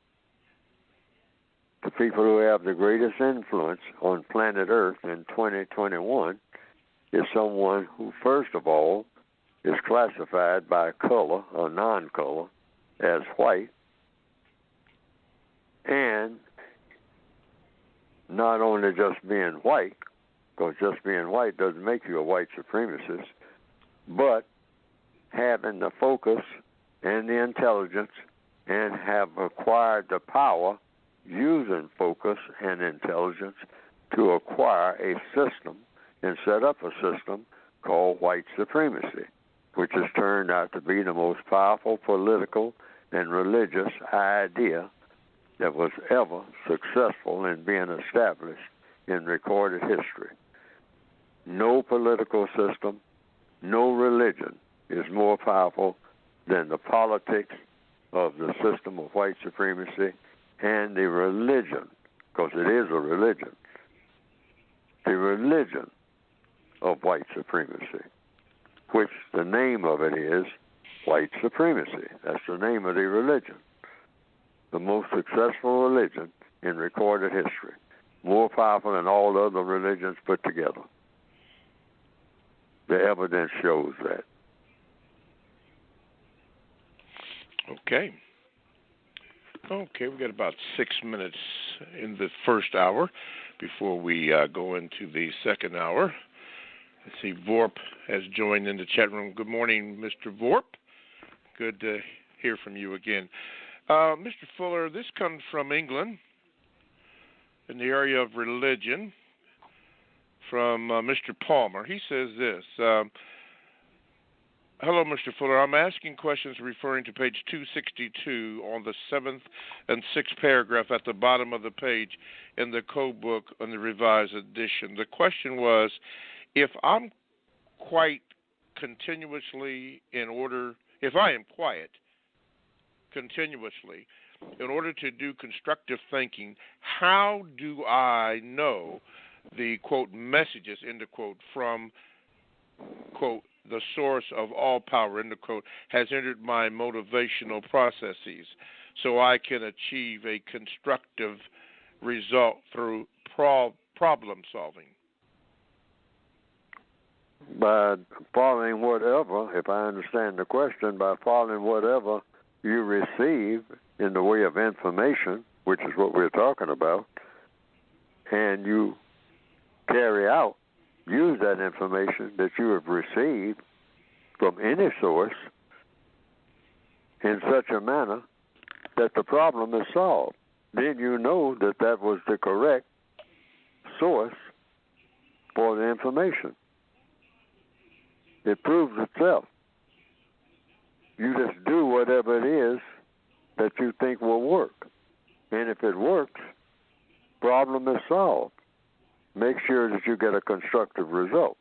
The people who have the greatest influence on planet Earth in 2021 is someone who, first of all, is classified by color or non-color as white, and not only just being white, because just being white doesn't make you a white supremacist, but having the focus and the intelligence and have acquired the power using focus and intelligence to acquire a system and set up a system called white supremacy, which has turned out to be the most powerful political and religious idea that was ever successful in being established in recorded history. No political system, no religion is more powerful than the politics of the system of white supremacy and the religion, because it is a religion, the religion of white supremacy, which the name of it is white supremacy. That's the name of the religion. The most successful religion in recorded history, more powerful than all other religions put together. The evidence shows that. Okay. Okay, we've got about 6 minutes in the first hour before we go into the second hour. Let's see, Vorp has joined in the chat room. Good morning, Mr. Vorp. Good to hear from you again. Mr. Fuller, this comes from England in the area of religion from Mr. Palmer. He says this, Hello, Mr. Fuller. I'm asking questions referring to page 262 on the 7th and 6th paragraph at the bottom of the page in the code book on the revised edition. The question was, if I'm quiet continuously if I am quiet continuously in order to do constructive thinking, how do I know the, quote, messages, end of quote, from, quote, the source of all power, end of quote, has entered my motivational processes so I can achieve a constructive result through problem solving? By following whatever, if I understand the question, by following whatever you receive in the way of information, which is what we're talking about, and you carry out, use that information that you have received from any source in such a manner that the problem is solved. Then you know that that was the correct source for the information. It proves itself. You just do whatever it is that you think will work. And if it works, problem is solved. Make sure that you get a constructive result.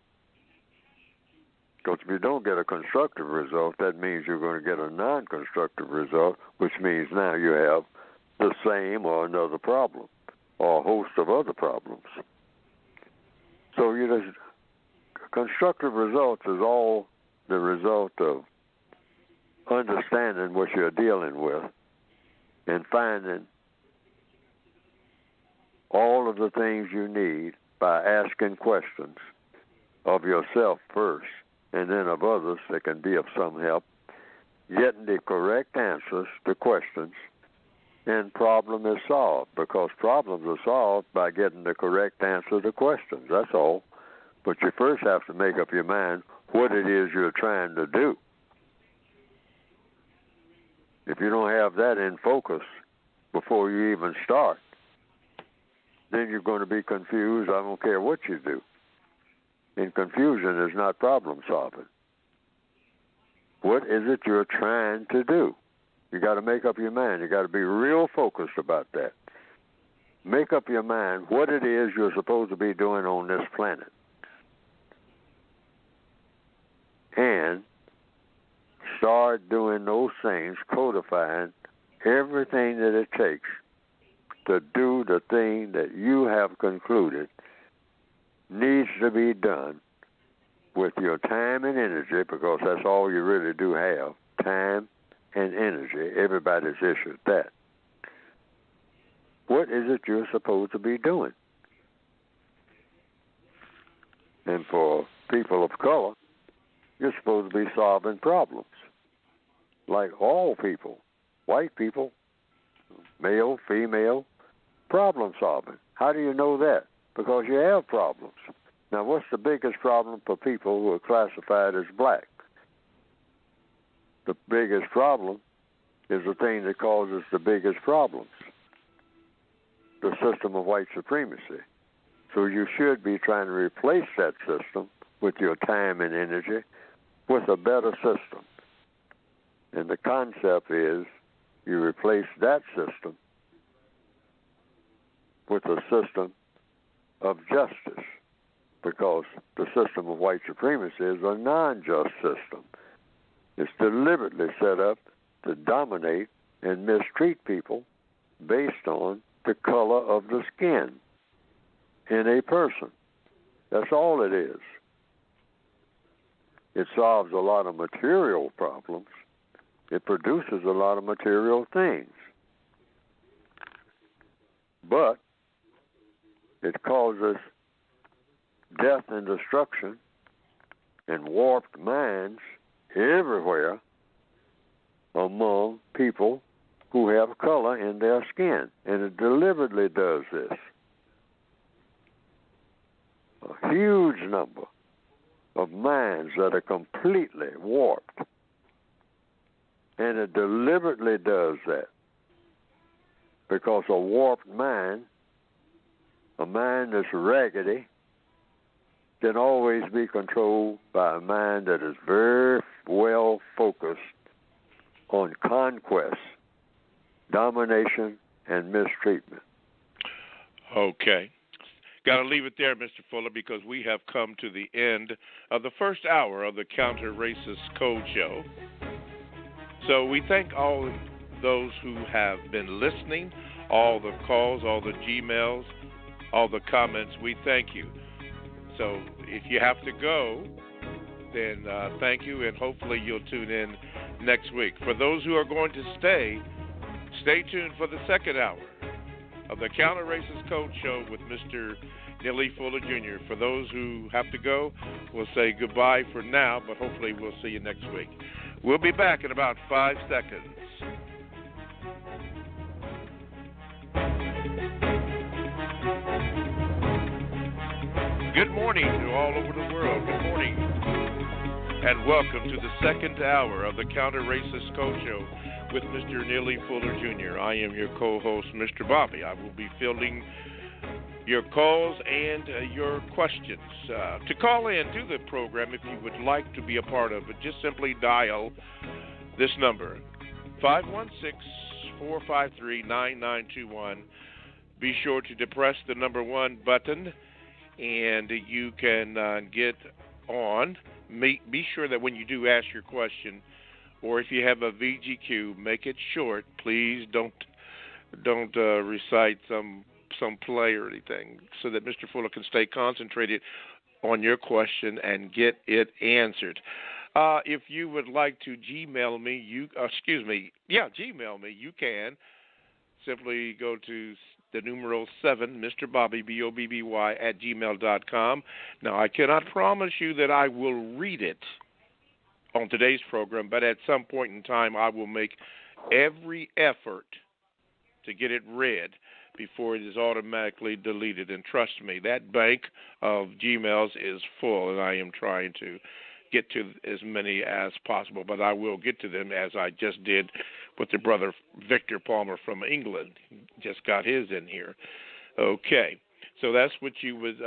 Because if you don't get a constructive result, that means you're going to get a non-constructive result, which means now you have the same or another problem or a host of other problems. So constructive results is all the result of understanding what you're dealing with and finding all of the things you need by asking questions of yourself first and then of others that can be of some help, getting the correct answers to questions, and problem is solved, because problems are solved by getting the correct answer to questions. That's all. But you first have to make up your mind what it is you're trying to do. If you don't have that in focus before you even start, then you're going to be confused. I don't care what you do. And confusion is not problem solving. What is it you're trying to do? You got to make up your mind. You got to be real focused about that. Make up your mind what it is you're supposed to be doing on this planet. And start doing those things, codifying everything that it takes to do the thing that you have concluded needs to be done with your time and energy, because that's all you really do have, time and energy. Everybody's issued that. What is it you're supposed to be doing? And for people of color, you're supposed to be solving problems. Like all people, white people, male, female, problem solving. How do you know that? Because you have problems. Now, what's the biggest problem for people who are classified as black? The biggest problem is the thing that causes the biggest problems, the system of white supremacy. So you should be trying to replace that system with your time and energy with a better system. And the concept is you replace that system with a system of justice, because the system of white supremacy is a non-just system. It's deliberately set up to dominate and mistreat people based on the color of the skin in a person. That's all it is. It solves a lot of material problems. It produces a lot of material things. But it causes death and destruction and warped minds everywhere among people who have color in their skin. And it deliberately does this. A huge number of minds that are completely warped. And it deliberately does that. Because a warped mind, a mind that's raggedy, can always be controlled by a mind that is very well focused on conquest, domination, and mistreatment. Okay. Got to leave it there, Mr. Fuller, because we have come to the end of the first hour of the Counter Racist Code Show. So we thank all those who have been listening, all the calls, all the Gmails, all the comments. We thank you. So if you have to go, then thank you, and hopefully you'll tune in next week. For those who are going to stay tuned for the second hour of the Counter Racist Code Show with Mr. Neely Fuller Jr. For those who have to go, we'll say goodbye for now, but hopefully we'll see you next week. We'll be back in about 5 seconds. Good morning to all over the world. Good morning. And welcome to the second hour of the Counter Racist Code Show with Mr. Neely Fuller Jr. I am your co-host, Mr. Bobby. I will be fielding your calls and your questions. To call in to the program, if you would like to be a part of it, just simply dial this number, 516-453-9921. Be sure to depress the number 1 button, and you can get on. Be sure that when you do ask your question, or if you have a VGQ, make it short. Please don't recite some play or anything, so that Mr. Fuller can stay concentrated on your question and get it answered. If you would like to Gmail me, Gmail me, you can. Simply go to the numeral 7, Mr. Bobby, BOBBY, at gmail.com. Now, I cannot promise you that I will read it on today's program, but at some point in time, I will make every effort to get it read before it is automatically deleted. And trust me, that bank of Gmails is full, and I am trying to get to as many as possible, but I will get to them, as I just did with the brother Victor Palmer from England. Just got his in here. Okay, so that's what you would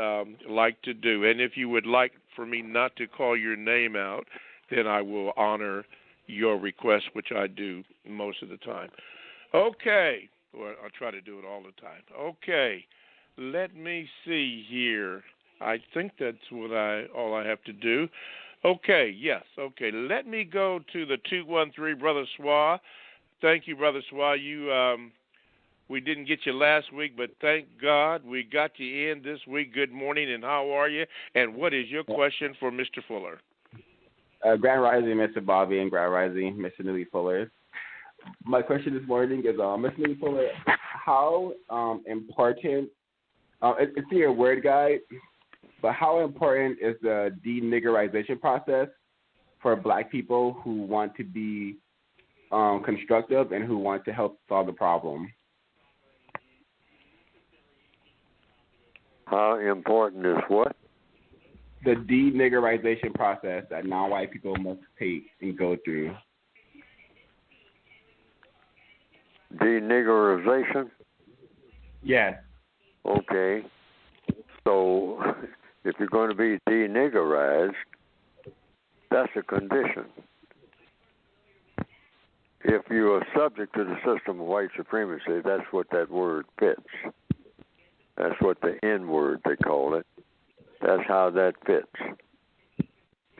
like to do. And if you would like for me not to call your name out, then I will honor your request, which I do most of the time. Okay, well, I try to do it all the time. Okay, let me see here. I think that's all I have to do. Okay, yes, okay. Let me go to the 213, Brother Swa. Thank you, Brother Swa. We didn't get you last week, but thank God we got you in this week. Good morning, and how are you? And what is your question for Mr. Fuller? Grand Rising, Mr. Bobby, and Grand Rising, Mr. Neely Fuller. My question this morning is, Mr. Neely Fuller, how important, it's in your word guide, but how important is the deniggerization process for Black people who want to be constructive and who want to help solve the problem? How important is what? The deniggerization process that non-white people must take and go through. Deniggerization? Yes. Okay. So if you're going to be deniggerized, that's a condition. If you are subject to the system of white supremacy, that's what that word fits. That's what the N word, they call it. That's how that fits.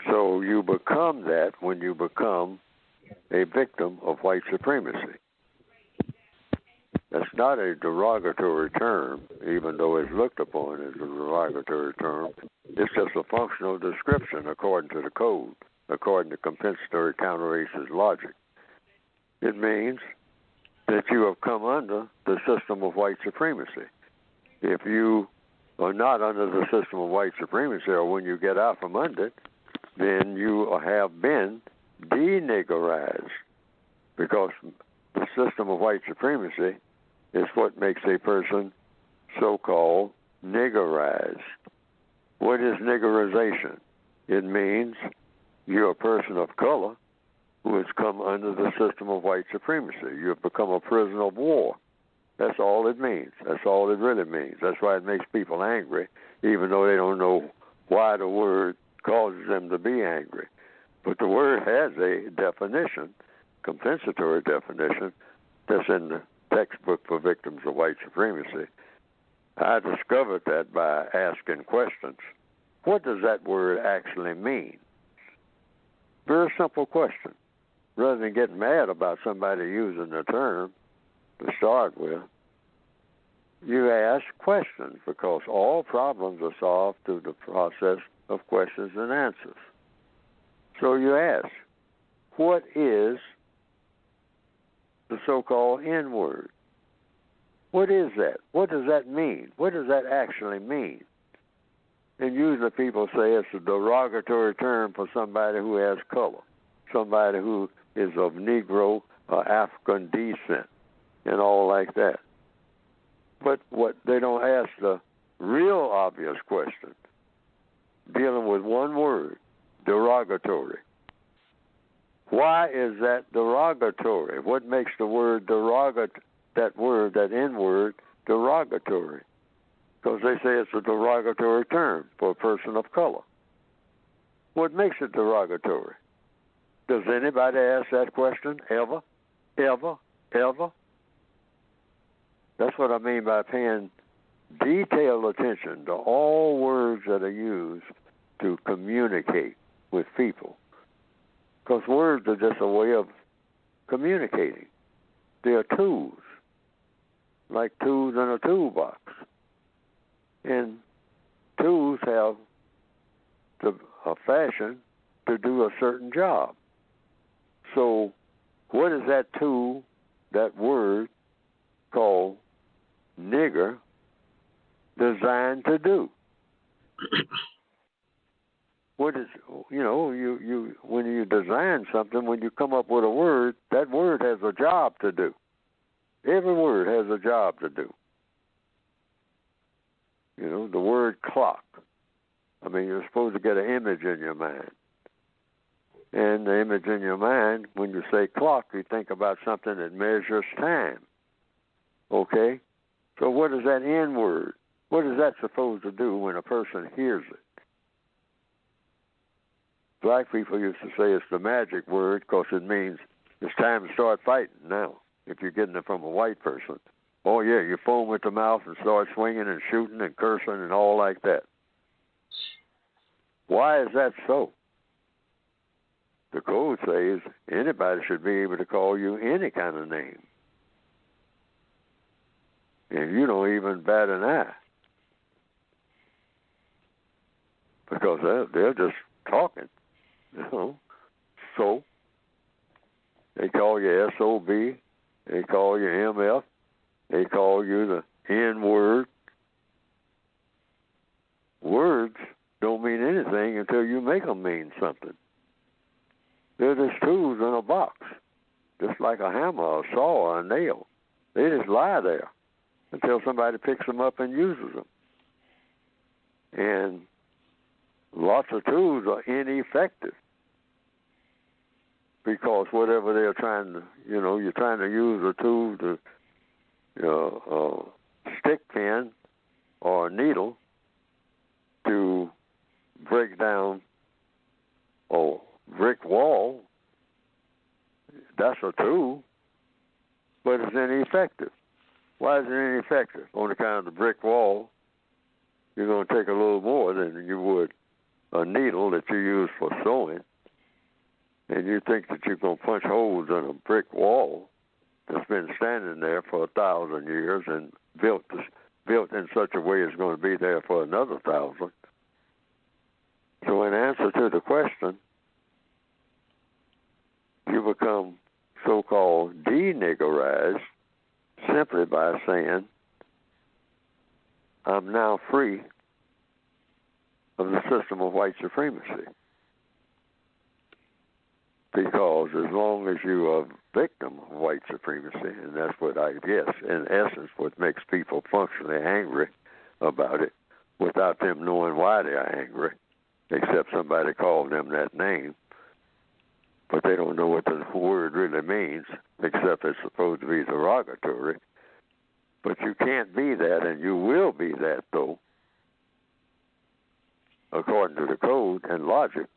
So you become that when you become a victim of white supremacy. That's not a derogatory term, even though it's looked upon as a derogatory term. It's just a functional description according to the code, according to compensatory counter-racist logic. It means that you have come under the system of white supremacy. If you are not under the system of white supremacy, or when you get out from under it, then you have been deniggerized, because the system of white supremacy is what makes a person so-called niggerized. What is niggerization? It means you're a person of color who has come under the system of white supremacy. You have become a prisoner of war. That's all it means. That's all it really means. That's why it makes people angry, even though they don't know why the word causes them to be angry. But the word has a definition, compensatory definition, that's in the textbook for victims of white supremacy. I discovered that by asking questions. What does that word actually mean? Very simple question. Rather than getting mad about somebody using the term to start with, you ask questions, because all problems are solved through the process of questions and answers. So you ask, what is the so-called N-word? What is that? What does that mean? What does that actually mean? And usually people say it's a derogatory term for somebody who has color, somebody who is of Negro or African descent, and all like that. But what they don't ask the real obvious question, dealing with one word, derogatory. Why is that derogatory? What makes the word that N-word, derogatory? Because they say it's a derogatory term for a person of color. What makes it derogatory? Does anybody ask that question ever? Ever? Ever? That's what I mean by paying detailed attention to all words that are used to communicate with people. Because words are just a way of communicating. They are tools, like tools in a toolbox. And tools have a fashion to do a certain job. So what is that tool, that word called nigger, designed to do? What is, you when you design something, when you come up with a word, that word has a job to do. Every word has a job to do. The word clock. I mean, you're supposed to get an image in your mind. And the image in your mind, when you say clock, you think about something that measures time. Okay? So what is that N word? What is that supposed to do when a person hears it? Black people used to say it's the magic word because it means it's time to start fighting now, if you're getting it from a white person. Oh, yeah, you foam at the mouth and start swinging and shooting and cursing and all like that. Why is that so? The code says anybody should be able to call you any kind of name. And you don't even bat an eye. Because they're just talking. So they call you SOB, they call you MF, they call you the N-word. Words don't mean anything until you make them mean something. They're just tools in a box, just like a hammer, a saw, or a nail. They just lie there until somebody picks them up and uses them. And lots of tools are ineffective because whatever they're trying to, you're trying to use a tool to, a stick pin or a needle to break down a brick wall. That's a tool, but it's ineffective. Why is it ineffective? On account of the brick wall, you're going to take a little more than you would a needle that you use for sewing, and you think that you're going to punch holes in a brick wall that's been standing there for 1,000 years and built in such a way it's going to be there for another 1,000. So in answer to the question, you become so-called deniggerized simply by saying, I'm now free of the system of white supremacy. Because as long as you are a victim of white supremacy, and that's what I guess, in essence, what makes people functionally angry about it, without them knowing why they are angry, except somebody called them that name, but they don't know what the word really means, except it's supposed to be derogatory. But you can't be that, and you will be that, though, according to the code and logic.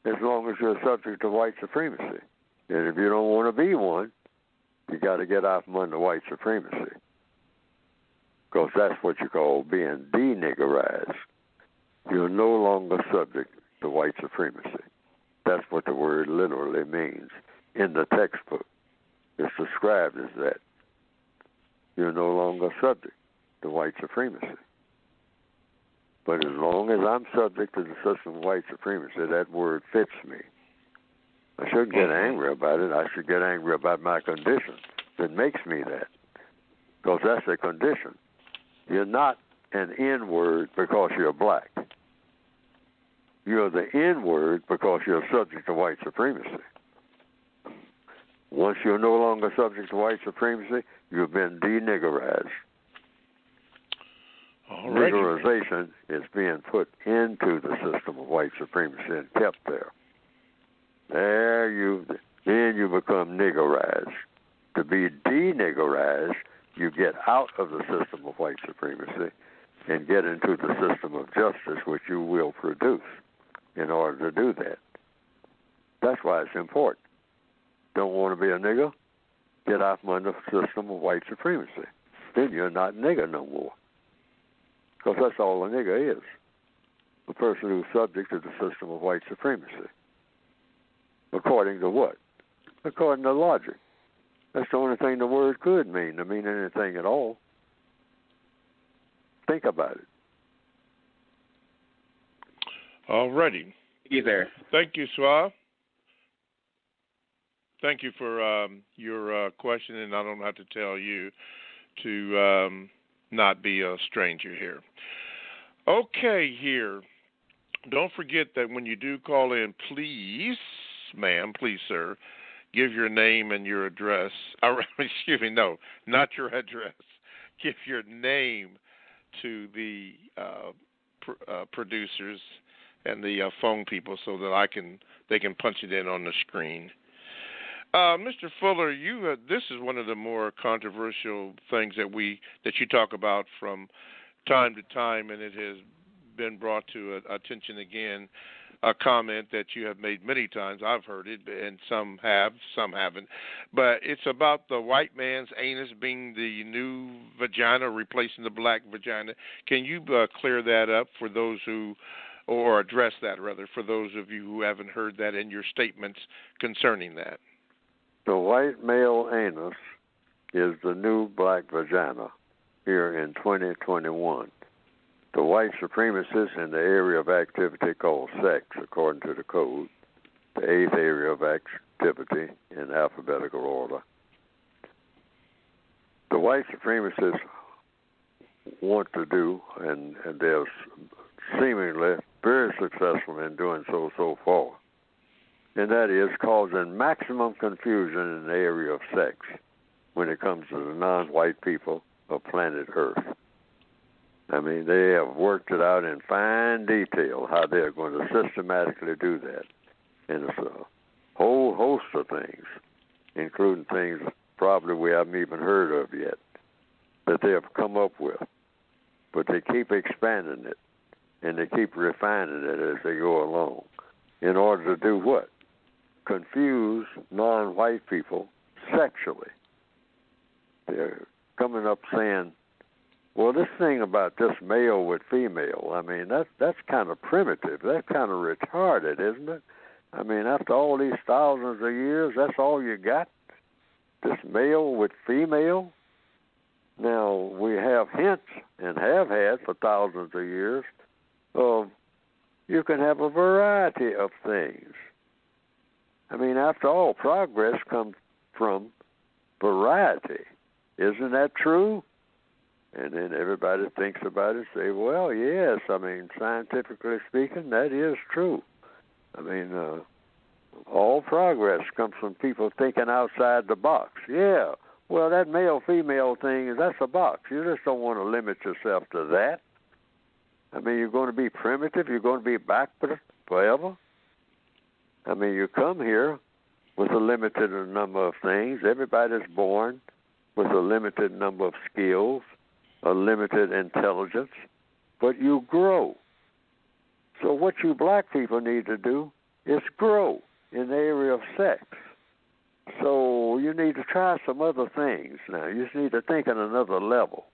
as long as you're subject to white supremacy. And if you don't want to be one, you got to get out from under white supremacy, because that's what you call being deniggerized. You're no longer subject to white supremacy. That's what the word literally means in the textbook. It's described as that. You're no longer subject to white supremacy. But as long as I'm subject to the system of white supremacy, that word fits me. I shouldn't get angry about it. I should get angry about my condition that makes me that, because that's a condition. You're not an N-word because you're black. You're the N-word because you're subject to white supremacy. Once you're no longer subject to white supremacy, you've been deniggerized. Niggerization is being put into the system of white supremacy and kept there. Then you become niggerized. To be deniggerized, you get out of the system of white supremacy and get into the system of justice, which you will produce in order to do that. That's why it's important. Don't want to be a nigger? Get out from under the system of white supremacy. Then you're not nigger no more. Because that's all a nigger is. A person who's subject to the system of white supremacy. According to what? According to logic. That's the only thing the word could mean, to mean anything at all. Think about it. All righty. Thank you, Suave. Thank you for your question, and I don't have to tell you to not be a stranger here. Okay, here. Don't forget that when you do call in, please, ma'am, please, sir, give your name and your address. Excuse me, no, not your address. Give your name to the producers and the phone people so that they can punch it in on the screen. Mr. Fuller, this is one of the more controversial things that you talk about from time to time, and it has been brought to attention again. A comment that you have made many times. I've heard it, and some have, some haven't. But it's about the white man's anus being the new vagina, replacing the black vagina. Can you clear that up for those or address that rather, for those of you who haven't heard that in your statements concerning that? The white male anus is the new black vagina here in 2021. The white supremacists in the area of activity called sex, according to the code, the 8th area of activity in alphabetical order. The white supremacists want to do, and they're seemingly very successful in doing so far, and that is causing maximum confusion in the area of sex when it comes to the non-white people of planet Earth. I mean, they have worked it out in fine detail how they're going to systematically do that. And it's a whole host of things, including things probably we haven't even heard of yet, that they have come up with. But they keep expanding it, and they keep refining it as they go along. In order to do what? Confuse non-white people sexually. They're coming up saying, well, this thing about this male with female, I mean, that's kind of primitive. That's kind of retarded, isn't it? I mean, after all these thousands of years, that's all you got? This male with female? Now, we have hints, and have had for thousands of years, of you can have a variety of things. I mean, after all, progress comes from variety. Isn't that true? And then everybody thinks about it and say, well, yes, I mean, scientifically speaking, that is true. I mean, all progress comes from people thinking outside the box. Yeah, well, that male-female thing, that's a box. You just don't want to limit yourself to that. I mean, you're going to be primitive. You're going to be backward forever. I mean, you come here with a limited number of things. Everybody's born with a limited number of skills, a limited intelligence, but you grow. So what you black people need to do is grow in the area of sex. So you need to try some other things now. You just need to think on another level,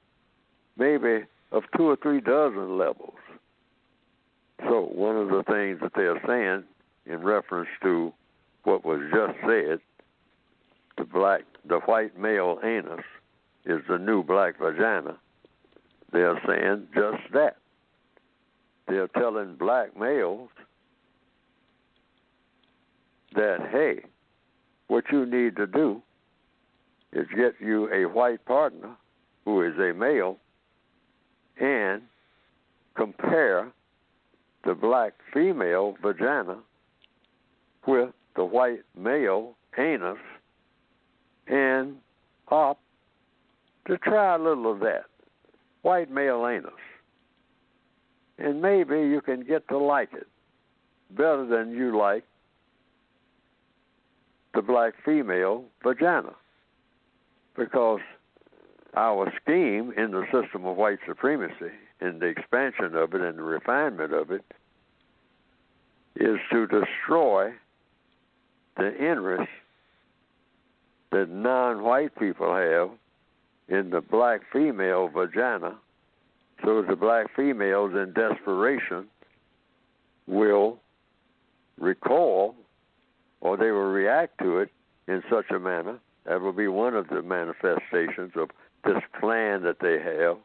maybe of 2 or 3 dozen levels. So one of the things that they're saying in reference to what was just said, the white male anus is the new black vagina. They're saying just that. They're telling black males that, hey, what you need to do is get you a white partner who is a male and compare the black female vagina with the white male anus and opt to try a little of that, white male anus. And maybe you can get to like it better than you like the black female vagina. Because our scheme in the system of white supremacy and the expansion of it and the refinement of it is to destroy the interest that non-white people have in the black female vagina, so the black females in desperation will recoil or they will react to it in such a manner. That will be one of the manifestations of this plan that they have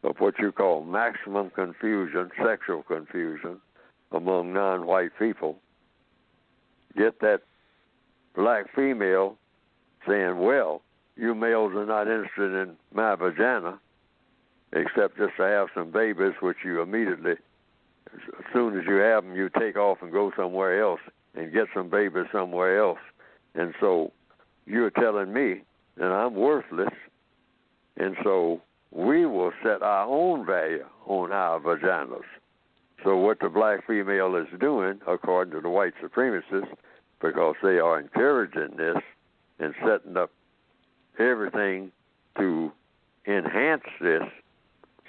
of what you call maximum confusion, sexual confusion among non-white people. Get that black female saying, well, you males are not interested in my vagina except just to have some babies, which you immediately, as soon as you have them, you take off and go somewhere else and get some babies somewhere else. And so you're telling me that I'm worthless, and so we will set our own value on our vaginas. So what the black female is doing, according to the white supremacists, because they are encouraging this and setting up everything to enhance this,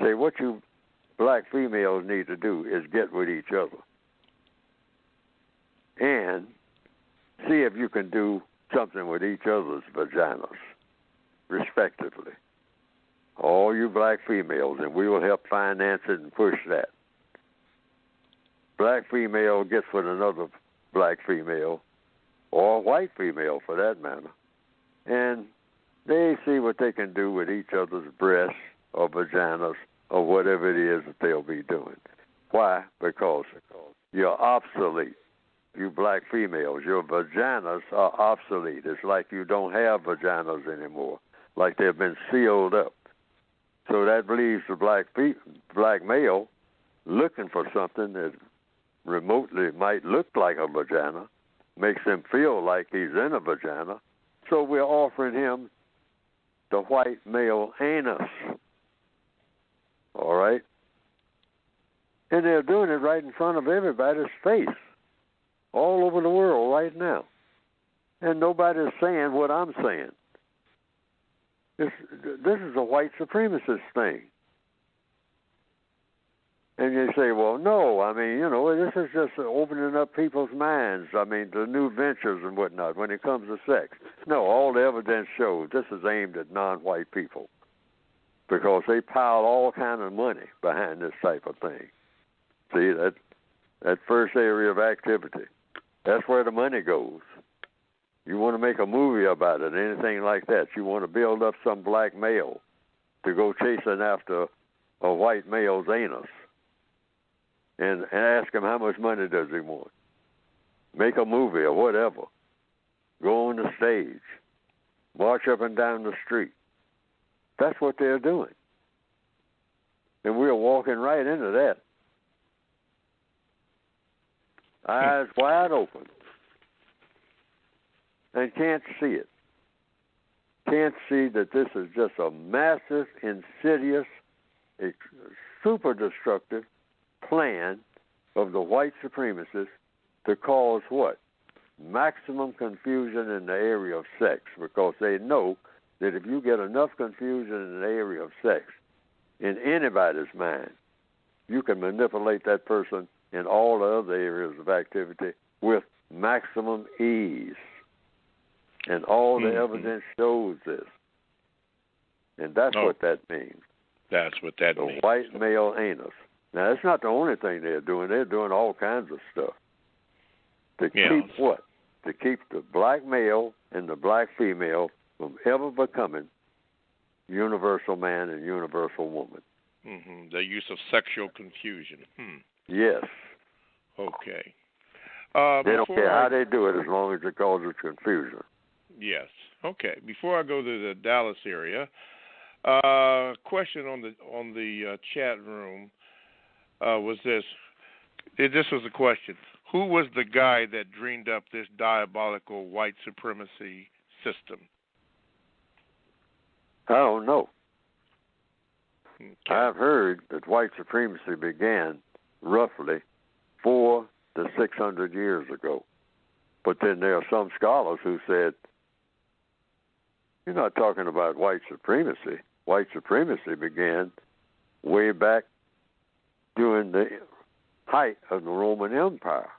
say what you black females need to do is get with each other and see if you can do something with each other's vaginas, respectively. All you black females, and we will help finance it and push that. Black female gets with another black female, or a white female for that matter, and they see what they can do with each other's breasts or vaginas or whatever it is that they'll be doing. Why? Because you're obsolete. You black females, your vaginas are obsolete. It's like you don't have vaginas anymore, like they've been sealed up. So that leaves the black male looking for something that remotely might look like a vagina, makes him feel like he's in a vagina. So we're offering him the white male anus. All right? And they're doing it right in front of everybody's face, all over the world right now. And nobody's saying what I'm saying. This is a white supremacist thing. And you say, well, no, I mean, this is just opening up people's minds, to new ventures and whatnot when it comes to sex. No, all the evidence shows this is aimed at non-white people because they pile all kind of money behind this type of thing. See, that first area of activity, that's where the money goes. You want to make a movie about it, anything like that. You want to build up some black male to go chasing after a white male's anus and ask him how much money does he want. Make a movie or whatever. Go on the stage. March up and down the street. That's what they're doing. And we're walking right into that. Eyes wide open. And can't see it. Can't see that this is just a massive, insidious, super destructive plan of the white supremacists to cause what? Maximum confusion in the area of sex, because they know that if you get enough confusion in the area of sex in anybody's mind, you can manipulate that person in all the other areas of activity with maximum ease. And all the evidence shows this. And that's what that means. That's what that means. The white male anus. Now, that's not the only thing they're doing. They're doing all kinds of stuff. To keep what? To keep the black male and the black female from ever becoming universal man and universal woman. Mm-hmm. The use of sexual confusion. Yes. Okay. They don't care how they do it as long as it causes confusion. Yes. Okay. Before I go to the Dallas area, question on the chat room was this. This was a question. Who was the guy that dreamed up this diabolical white supremacy system? I don't know. Okay. I've heard that white supremacy began roughly 400 to 600 years ago. But then there are some scholars who said, you're not talking about white supremacy. White supremacy began way back during the height of the Roman Empire,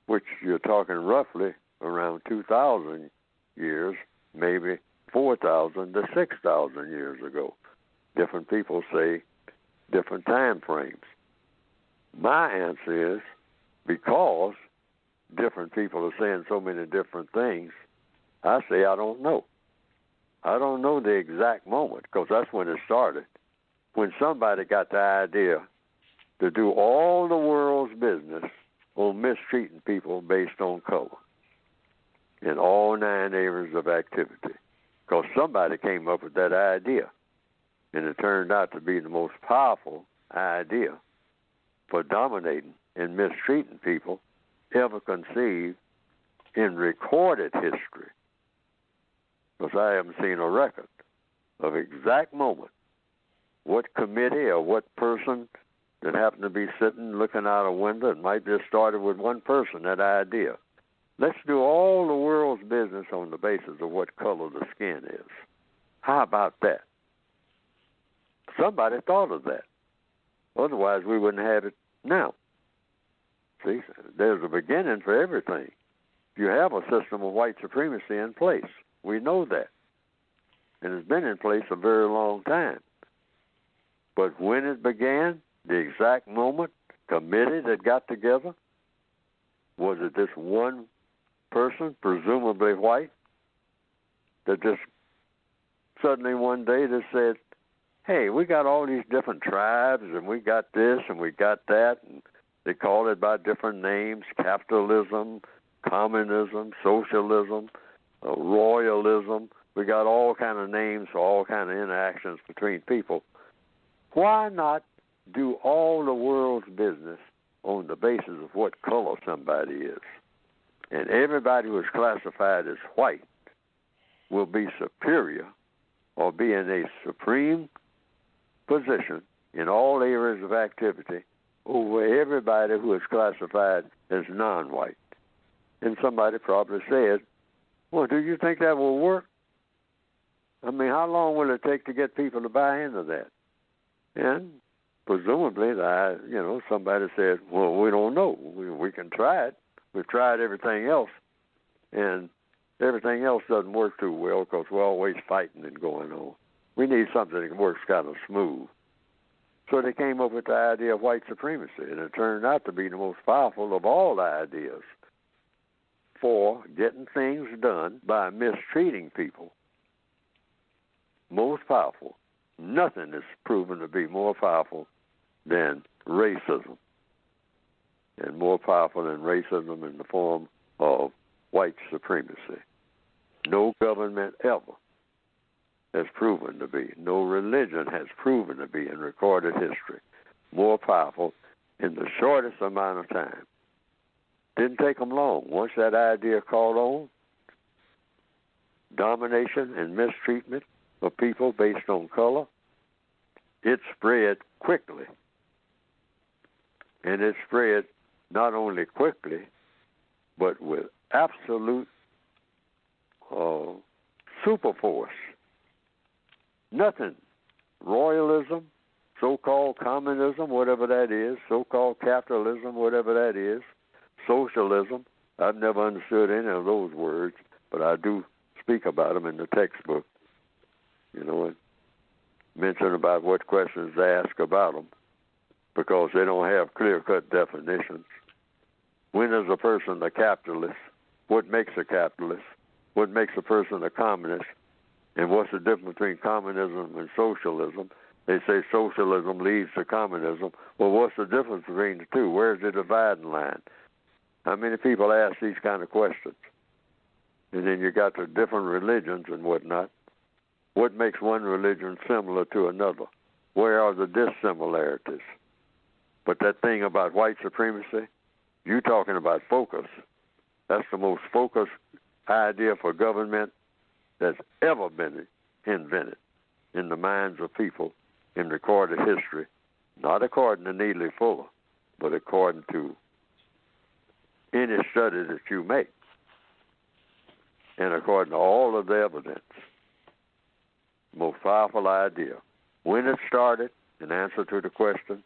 which you're talking roughly around 2,000 years, maybe 4,000 to 6,000 years ago. Different people say different time frames. My answer is because different people are saying so many different things, I say I don't know. I don't know the exact moment because that's when it started. When somebody got the idea to do all the world's business on mistreating people based on color in all 9 areas of activity. Because somebody came up with that idea, and it turned out to be the most powerful idea for dominating and mistreating people ever conceived in recorded history. Because I haven't seen a record of exact moment, what committee or what person that happened to be sitting looking out a window, it might just started with one person, that idea. Let's do all the world's business on the basis of what color the skin is. How about that? Somebody thought of that. Otherwise, we wouldn't have it now. See, there's a beginning for everything. You have a system of white supremacy in place. We know that. And it's been in place a very long time. But when it began, the exact moment, committee that got together, was it this one person, presumably white, that just suddenly one day just said, hey, we got all these different tribes, and we got this, and we got that, and they call it by different names, capitalism, communism, socialism, royalism. We got all kind of names for all kind of interactions between people. Why not do all the world's business on the basis of what color somebody is? And everybody who is classified as white will be superior or be in a supreme position in all areas of activity over everybody who is classified as non-white. And somebody probably said, well, do you think that will work? I mean, how long will it take to get people to buy into that? And presumably, somebody said, well, we don't know. We can try it. We've tried everything else, and everything else doesn't work too well because we're always fighting and going on. We need something that works kind of smooth. So they came up with the idea of white supremacy, and it turned out to be the most powerful of all the ideas for getting things done by mistreating people. Most powerful. Nothing is proven to be more powerful than racism, and more powerful than racism in the form of white supremacy. No government ever has proven to be, no religion has proven to be in recorded history more powerful in the shortest amount of time. Didn't take them long. Once that idea caught on, domination and mistreatment of people based on color, it spread quickly. And it spread not only quickly, but with absolute super force. Nothing, royalism, so-called communism, whatever that is, so-called capitalism, whatever that is, socialism. I've never understood any of those words, but I do speak about them in the textbook. You know, and mention about what questions they ask about them, because they don't have clear-cut definitions. When is a person a capitalist? What makes a capitalist? What makes a person a communist? And what's the difference between communism and socialism? They say socialism leads to communism. Well, what's the difference between the two? Where's the dividing line? How many people ask these kind of questions? And then you got the different religions and whatnot. What makes one religion similar to another? Where are the dissimilarities? But that thing about white supremacy, you talking about focus. That's the most focused idea for government that's ever been invented in the minds of people in recorded history, not according to Neely Fuller, but according to any study that you make, and according to all of the evidence. Most powerful idea. When it started, in answer to the question,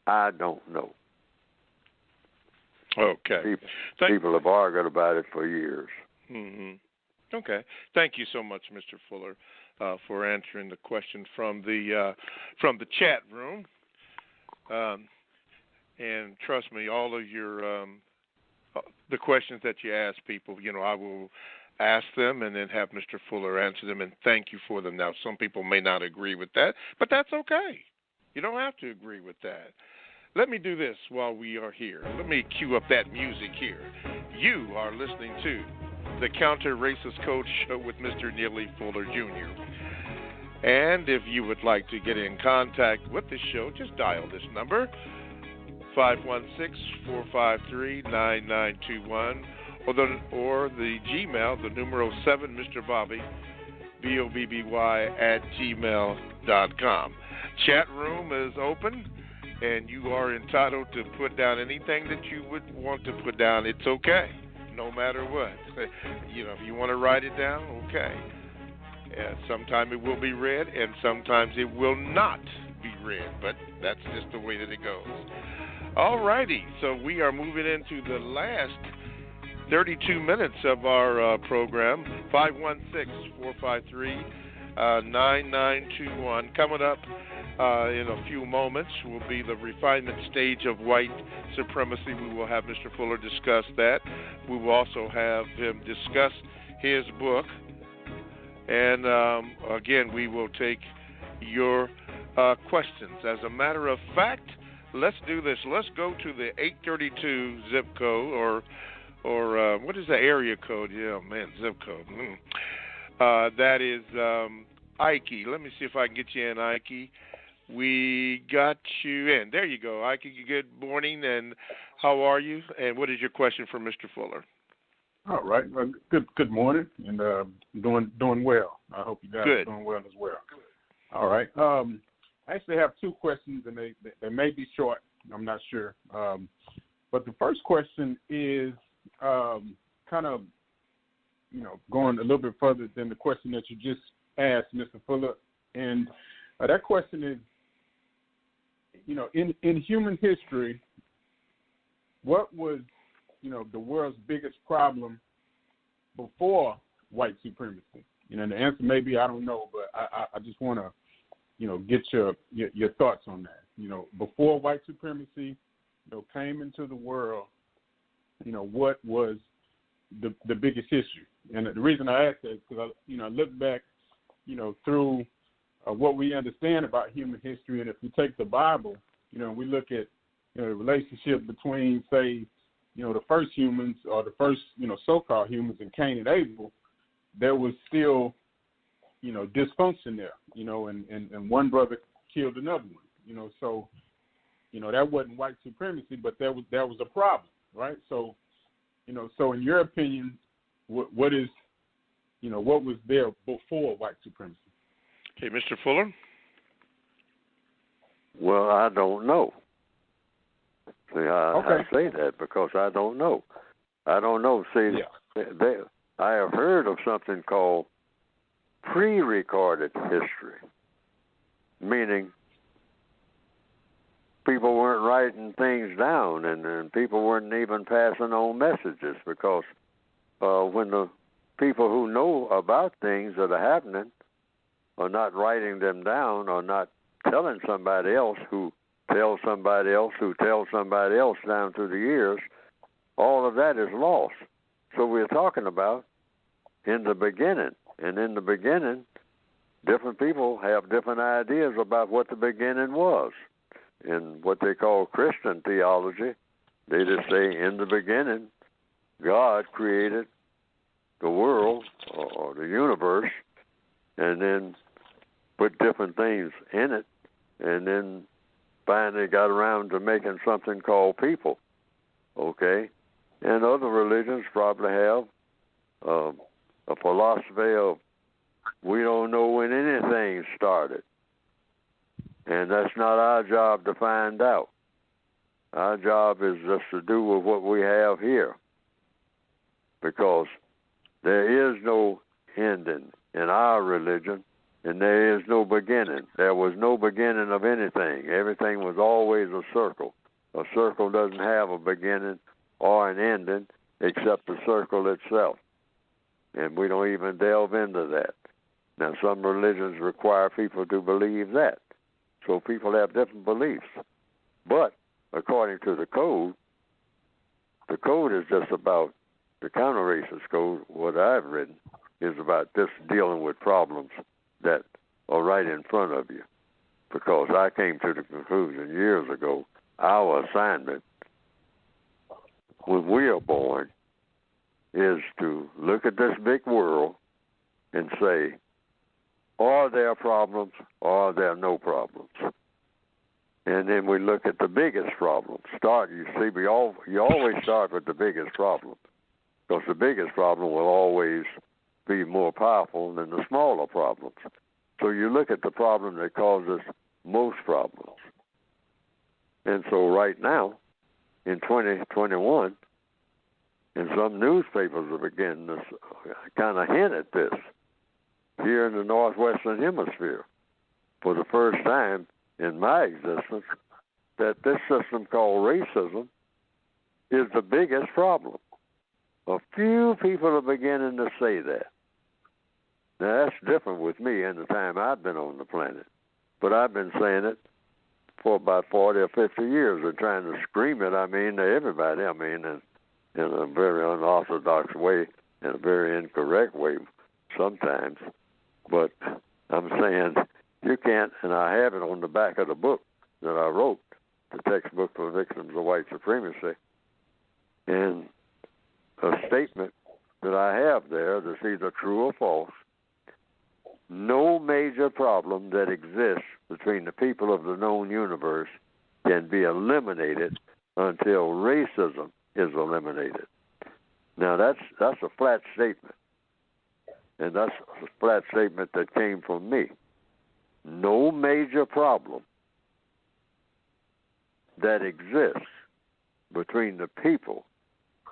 I don't know. Okay. People have argued about it for years. Mm-hmm. Okay. Thank you so much, Mr. Fuller, for answering the question from the chat room. And trust me, all of your the questions that you ask people, I will ask them and then have Mr. Fuller answer them, and thank you for them. Now, some people may not agree with that, but that's okay. You don't have to agree with that. Let me do this while we are here. Let me cue up that music here. You are listening to the Counter Racist Code Show with Mr. Neely Fuller Jr. And if you would like to get in contact with the show, just dial this number, 516-453-9921, or the Gmail, the numero 7, Mr. Bobby, BOBBY @gmail.com. Chat room is open, and you are entitled to put down anything that you would want to put down. It's okay, no matter what. If you want to write it down, okay. Sometimes it will be read, and sometimes it will not be read, but that's just the way that it goes. All righty, so we are moving into the last 32 minutes of our program. 516-453-9921. Coming up in a few moments will be the refinement stage of white supremacy. We will have Mr. Fuller discuss that. We will also have him discuss his book. And again, we will take your questions. As a matter of fact, let's do this. Let's go to the 832 zip code, or what is the area code? Yeah, man, zip code. That is Ike. Let me see if I can get you in, Ike. We got you in. There you go, Ike. Good morning, and how are you? And what is your question for Mr. Fuller? All right. Good morning, and doing well. I hope you guys are doing well as well. All right. I actually have two questions, and they may be short. I'm not sure. But the first question is kind of, going a little bit further than the question that you just asked, Mr. Fuller. And that question is, in human history, what was, the world's biggest problem before white supremacy? The answer may be I don't know, but I just want to, get your thoughts on that. Before white supremacy, came into the world, what was the biggest issue? And the reason I ask that is because I look back, through what we understand about human history, and if we take the Bible, we look at the relationship between, say, the first humans, or the first, so-called humans, and Cain and Abel, there was still, dysfunction there, and one brother killed another one, so, that wasn't white supremacy, but that was a problem, right? So, so in your opinion, what is, what was there before white supremacy? Okay, Mr. Fuller? Well, I don't know. See, I say that because I don't know. I don't know. See, I have heard of something called pre-recorded history, meaning people weren't writing things down, and people weren't even passing on messages, because when the people who know about things that are happening are not writing them down, or not telling somebody else who tells somebody else who tells somebody else down through the years, all of that is lost. So we're talking about in the beginning. And in the beginning, different people have different ideas about what the beginning was. In what they call Christian theology, they just say, in the beginning, God created the world or the universe, and then put different things in it, and then finally got around to making something called people. Okay? And other religions probably have a philosophy of, we don't know when anything started. And that's not our job to find out. Our job is just to do with what we have here. Because there is no ending in our religion, and there is no beginning. There was no beginning of anything. Everything was always a circle. A circle doesn't have a beginning or an ending except the circle itself. And we don't even delve into that. Now, some religions require people to believe that. So people have different beliefs. But according to the code is just about, the counter-racist code, what I've written, is about just dealing with problems that are right in front of you. Because I came to the conclusion years ago, our assignment when we are born is to look at this big world and say, are there problems or are there no problems? And then we look at the biggest problem. You always start with the biggest problem, because the biggest problem will always be more powerful than the smaller problems. So you look at the problem that causes most problems. And so right now, in 2021, and some newspapers are beginning to kind of hint at this here in the Northwestern Hemisphere for the first time in my existence, that this system called racism is the biggest problem. A few people are beginning to say that. Now, that's different with me in the time I've been on the planet. But I've been saying it for about 40 or 50 years and trying to scream it, to everybody, in a very unorthodox way, in a very incorrect way sometimes. But I'm saying you can't, and I have it on the back of the book that I wrote, the textbook for victims of white supremacy, and a statement that I have there that's either true or false. No major problem that exists between the people of the known universe can be eliminated until racism is eliminated. Now, that's a flat statement, and that's a flat statement that came from me. No major problem that exists between the people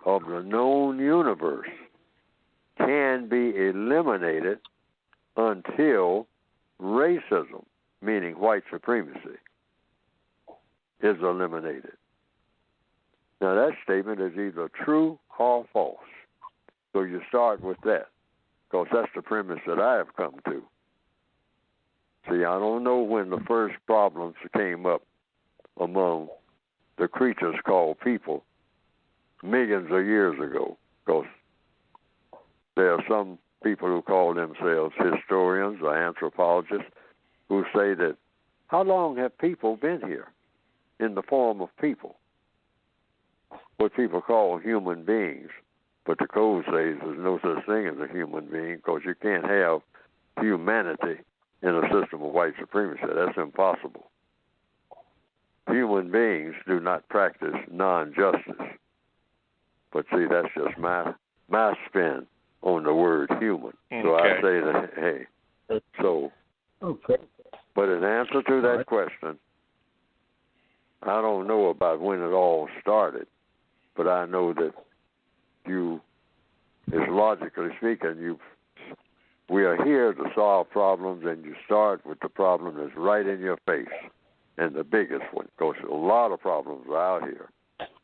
of the known universe can be eliminated until racism, meaning white supremacy, is eliminated. Now, that statement is either true or false. So you start with that, because that's the premise that I have come to. See, I don't know when the first problems came up among the creatures called people millions of years ago, because there are some people who call themselves historians or anthropologists who say that, how long have people been here in the form of people? What people call human beings. But the code says there's no such thing as a human being, because you can't have humanity in a system of white supremacy. That's impossible. Human beings do not practice non-justice. But see, that's just my spin on the word human. Okay. So I say that, hey, so, okay. But in answer to that question, I don't know about when it all started, but I know that logically speaking, we are here to solve problems, and you start with the problem that's right in your face. and the biggest one, because a lot of problems are out here.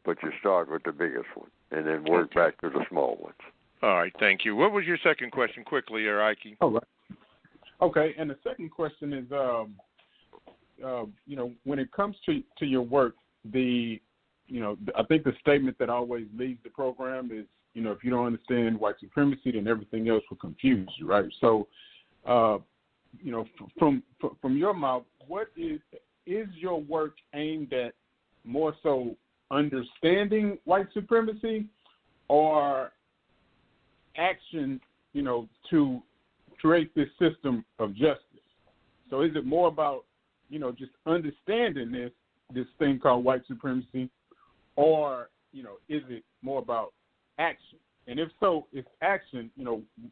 But you start with the biggest one and then work back to the small ones. All right, thank you. What was your second question, quickly, Ike? All right. Okay, and the second question is, when it comes to your work, I think the statement that always leads the program is, if you don't understand white supremacy, then everything else will confuse you, right? So, from your mouth, what is your work aimed at more so understanding white supremacy or action, to create this system of justice? So is it more about, just understanding this thing called white supremacy, or, is it more about action? And if so, if action,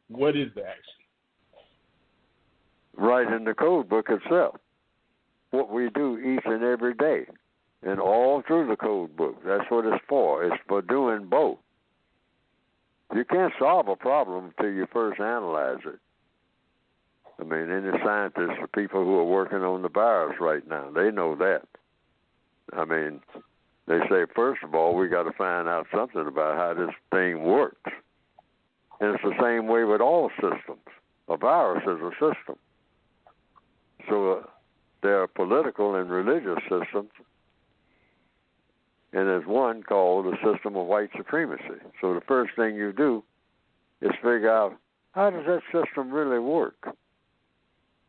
what is the action? Right in the code book itself. What we do each and every day. And all through the code book. That's what it's for. It's for doing both. You can't solve a problem until you first analyze it. I mean, any scientists, the people who are working on the virus right now, they know that. I mean, they say, first of all, we got to find out something about how this thing works. And it's the same way with all systems. A virus is a system. So there are political and religious systems, and there's one called the system of white supremacy. So the first thing you do is figure out, how does that system really work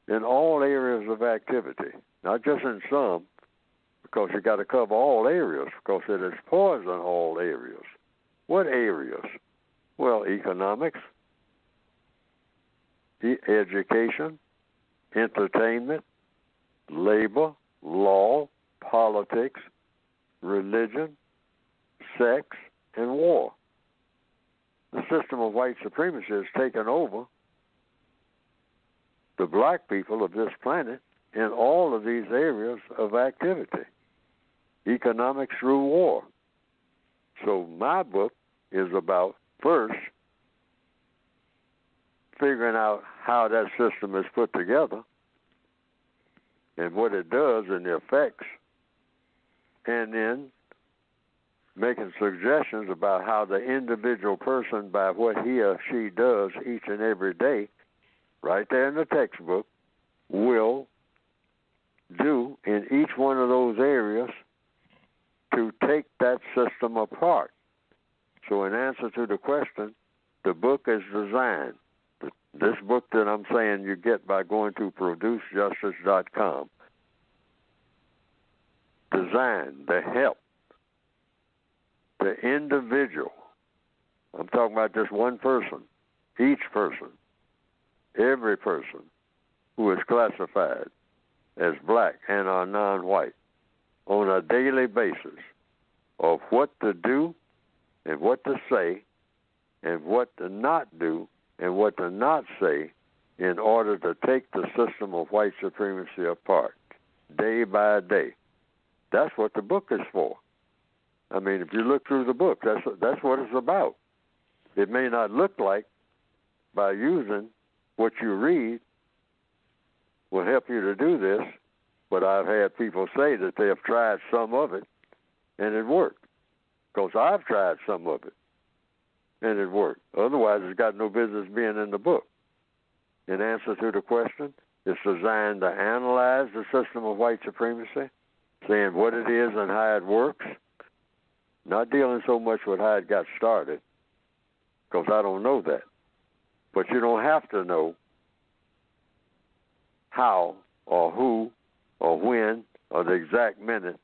in all areas of activity, not just in some, because you got to cover all areas, because it is poison all areas. What areas? Well, economics, education, entertainment, labor, law, politics, religion, sex, and war. The system of white supremacy has taken over the black people of this planet in all of these areas of activity, economics through war. So my book is about, first, figuring out how that system is put together and what it does and the effects, and then making suggestions about how the individual person, by what he or she does each and every day, right there in the textbook, will do in each one of those areas to take that system apart. So in answer to the question, the book is designed. This book that I'm saying you get by going to producejustice.com, designed to help the individual. I'm talking about just one person, each person, every person who is classified as black and are non-white on a daily basis of what to do and what to say and what to not do and what to not say in order to take the system of white supremacy apart day by day. That's what the book is for. I mean, if you look through the book, that's what it's about. It may not look like, by using what you read will help you to do this, but I've had people say that they have tried some of it and it worked, because I've tried some of it and it worked. Otherwise, it's got no business being in the book. In answer to the question, it's designed to analyze the system of white supremacy, saying what it is and how it works, not dealing so much with how it got started, because I don't know that. But you don't have to know how or who or when or the exact minute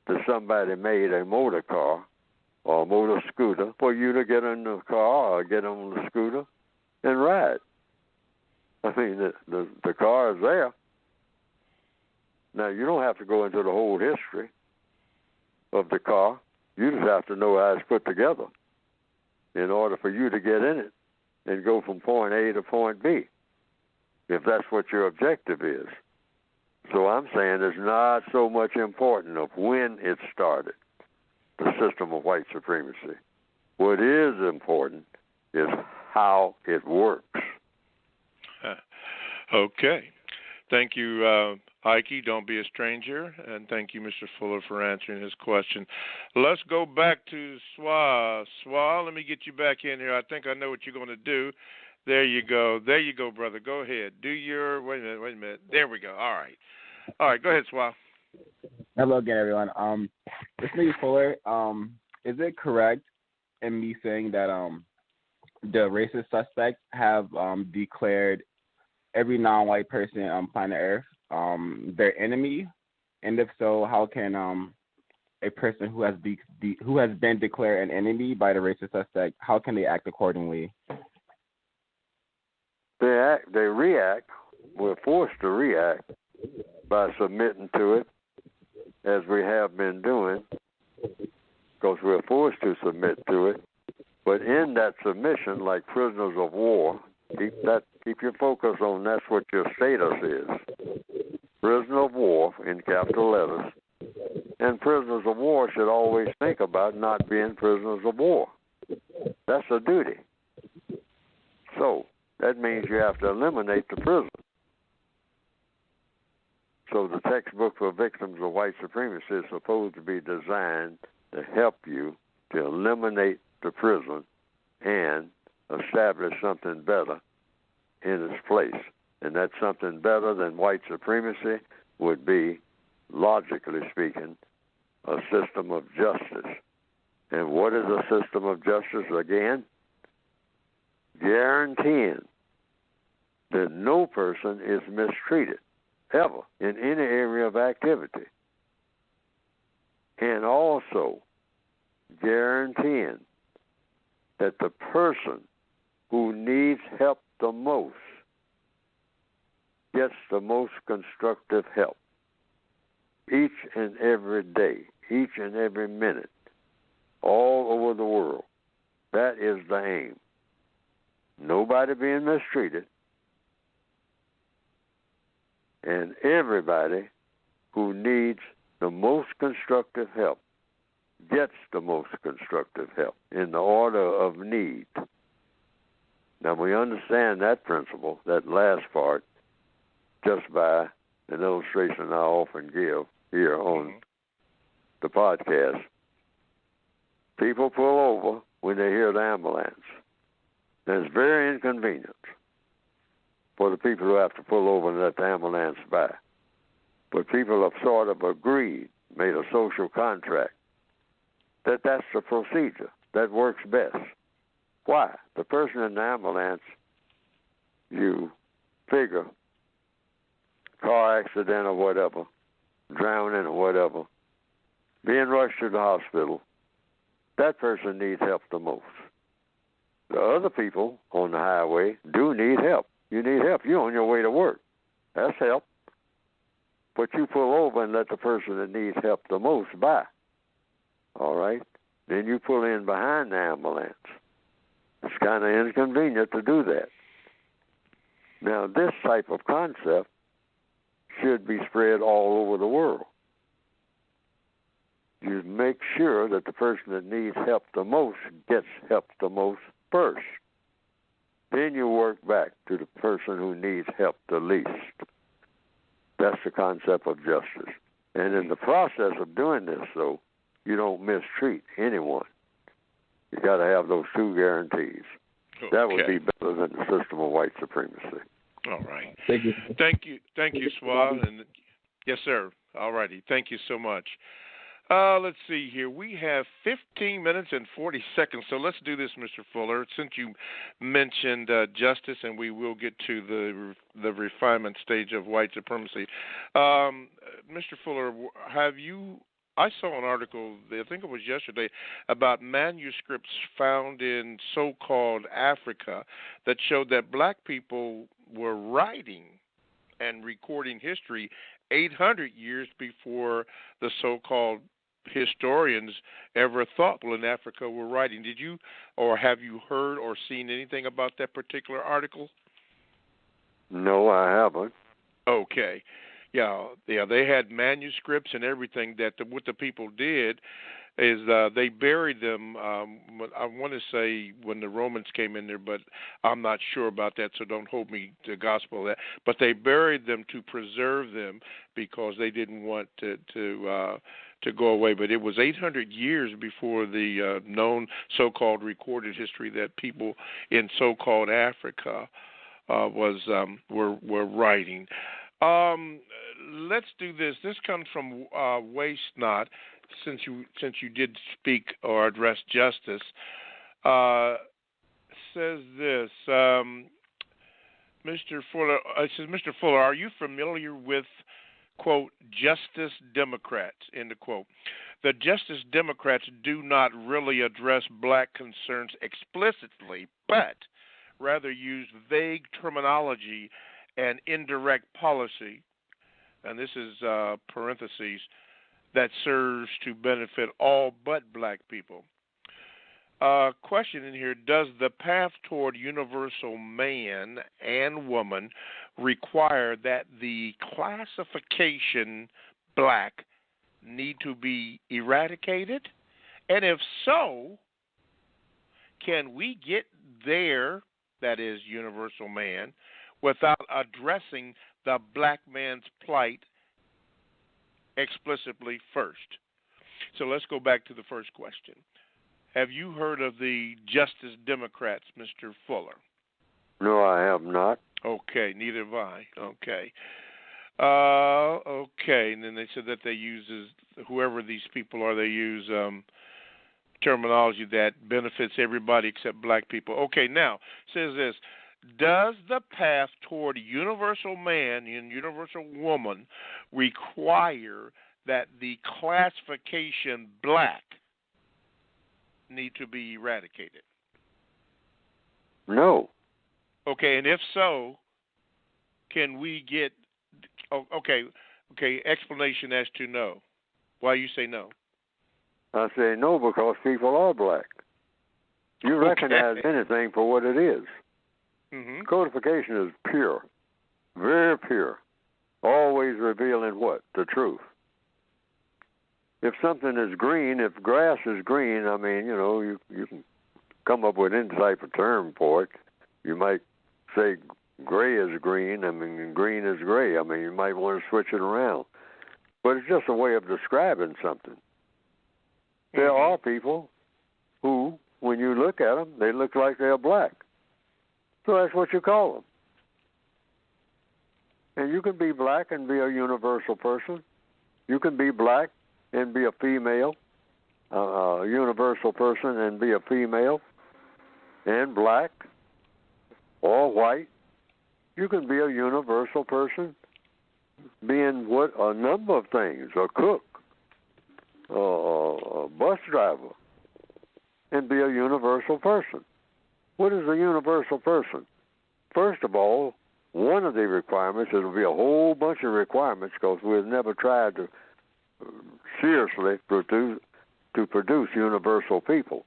that somebody made a motor car or a motor scooter for you to get in the car or get on the scooter and ride. I mean, the car is there. Now, you don't have to go into the whole history of the car. You just have to know how it's put together in order for you to get in it and go from point A to point B, if that's what your objective is. So I'm saying it's not so much important of when it started, the system of white supremacy. What is important is how it works. Okay. Thank you, Ike. Don't be a stranger. And thank you, Mr. Fuller, for answering his question. Let's go back to Swa. Swa, let me get you back in here. I think I know what you're going to do. There you go. There you go, brother. Go ahead. Do your, wait a minute. There we go. All right. All right, go ahead, Swa. Hello again, everyone. This is Fuller. Is it correct in me saying that the racist suspects have declared every non-white person on planet Earth their enemy? And if so, how can a person who has who has been declared an enemy by the racist suspect, how can they act accordingly? They react. We're forced to react by submitting to it, as we have been doing, because we're forced to submit to it. But in that submission, like prisoners of war, keep your focus on that's what your status is. Prisoner of war in capital letters. And prisoners of war should always think about not being prisoners of war. That's a duty. So that means you have to eliminate the prison. So the textbook for victims of white supremacy is supposed to be designed to help you to eliminate the prison and establish something better in its place. And that something better than white supremacy would be, logically speaking, a system of justice. And what is a system of justice again? Guaranteeing that no person is mistreated ever in any area of activity. And also guaranteeing that the person who needs help the most gets the most constructive help each and every day, each and every minute, all over the world. That is the aim. Nobody being mistreated, and everybody who needs the most constructive help gets the most constructive help in the order of need. Now, we understand that principle, that last part, just by an illustration I often give here on the podcast. People pull over when they hear the ambulance. And it's very inconvenient for the people who have to pull over and let the ambulance by. But people have sort of agreed, made a social contract, that that's the procedure that works best. Why? The person in the ambulance, you figure, car accident or whatever, drowning or whatever, being rushed to the hospital, that person needs help the most. The other people on the highway do need help. You need help. You're on your way to work. That's help. But you pull over and let the person that needs help the most by. All right? Then you pull in behind the ambulance. It's kind of inconvenient to do that. Now, this type of concept should be spread all over the world. You make sure that the person that needs help the most gets help the most first. Then you work back to the person who needs help the least. That's the concept of justice. And in the process of doing this, though, you don't mistreat anyone. You got to have those two guarantees. Okay. That would be better than the system of white supremacy. All right. Thank you. Thank you, Swab. And yes, sir. All righty. Thank you so much. Let's see here. We have 15 minutes and 40 seconds, so let's do this, Mr. Fuller. Since you mentioned justice, and we will get to the refinement stage of white supremacy. Mr. Fuller, I saw an article, I think it was yesterday, about manuscripts found in so-called Africa that showed that black people were writing and recording history 800 years before the so-called historians ever thought people in Africa were writing. Did you, or have you heard or seen anything about that particular article? No, I haven't. Okay. Yeah, they had manuscripts and everything that what the people did is they buried them. I want to say when the Romans came in there, but I'm not sure about that, so don't hold me to gospel of that. But they buried them to preserve them because they didn't want to go away. But it was 800 years before the known so-called recorded history that people in so-called Africa were writing. Let's do this. This comes from Waste Not. Since you did speak or address justice, says this, Mr. Fuller. It says, Mr. Fuller, are you familiar with, quote, Justice Democrats, end of quote? The Justice Democrats do not really address black concerns explicitly, but rather use vague terminology and indirect policy, and this is parentheses, that serves to benefit all but black people. Question in here, does the path toward universal man and woman require that the classification black need to be eradicated? And if so, can we get there, that is universal man, without addressing the black man's plight explicitly first? So let's go back to the first question. Have you heard of the Justice Democrats, Mr. Fuller? No, I have not. Okay, neither have I. Okay. Okay, and then they said that they use, whoever these people are, they use terminology that benefits everybody except black people. Okay, now, it says this. Does the path toward universal man and universal woman require that the classification black need to be eradicated? No. Okay, and if so, can we get okay, explanation as to no. Why you say no? I say no because people are black. You recognize anything for what it is. Mm-hmm. Codification is pure, very pure, always revealing what? The truth. If something is green, if grass is green, I mean, you can come up with any type of term for it. You might say gray is green, I mean, green is gray. I mean, you might want to switch it around. But it's just a way of describing something. There are people who, when you look at them, they look like they're black. So that's what you call them. And you can be black and be a universal person. You can be black and be a female, a universal person and be a female, and black or white. You can be a universal person being what? A number of things, a cook, a bus driver, and be a universal person. What is a universal person? First of all, one of the requirements, it'll be a whole bunch of requirements because we've never tried to seriously produce universal people.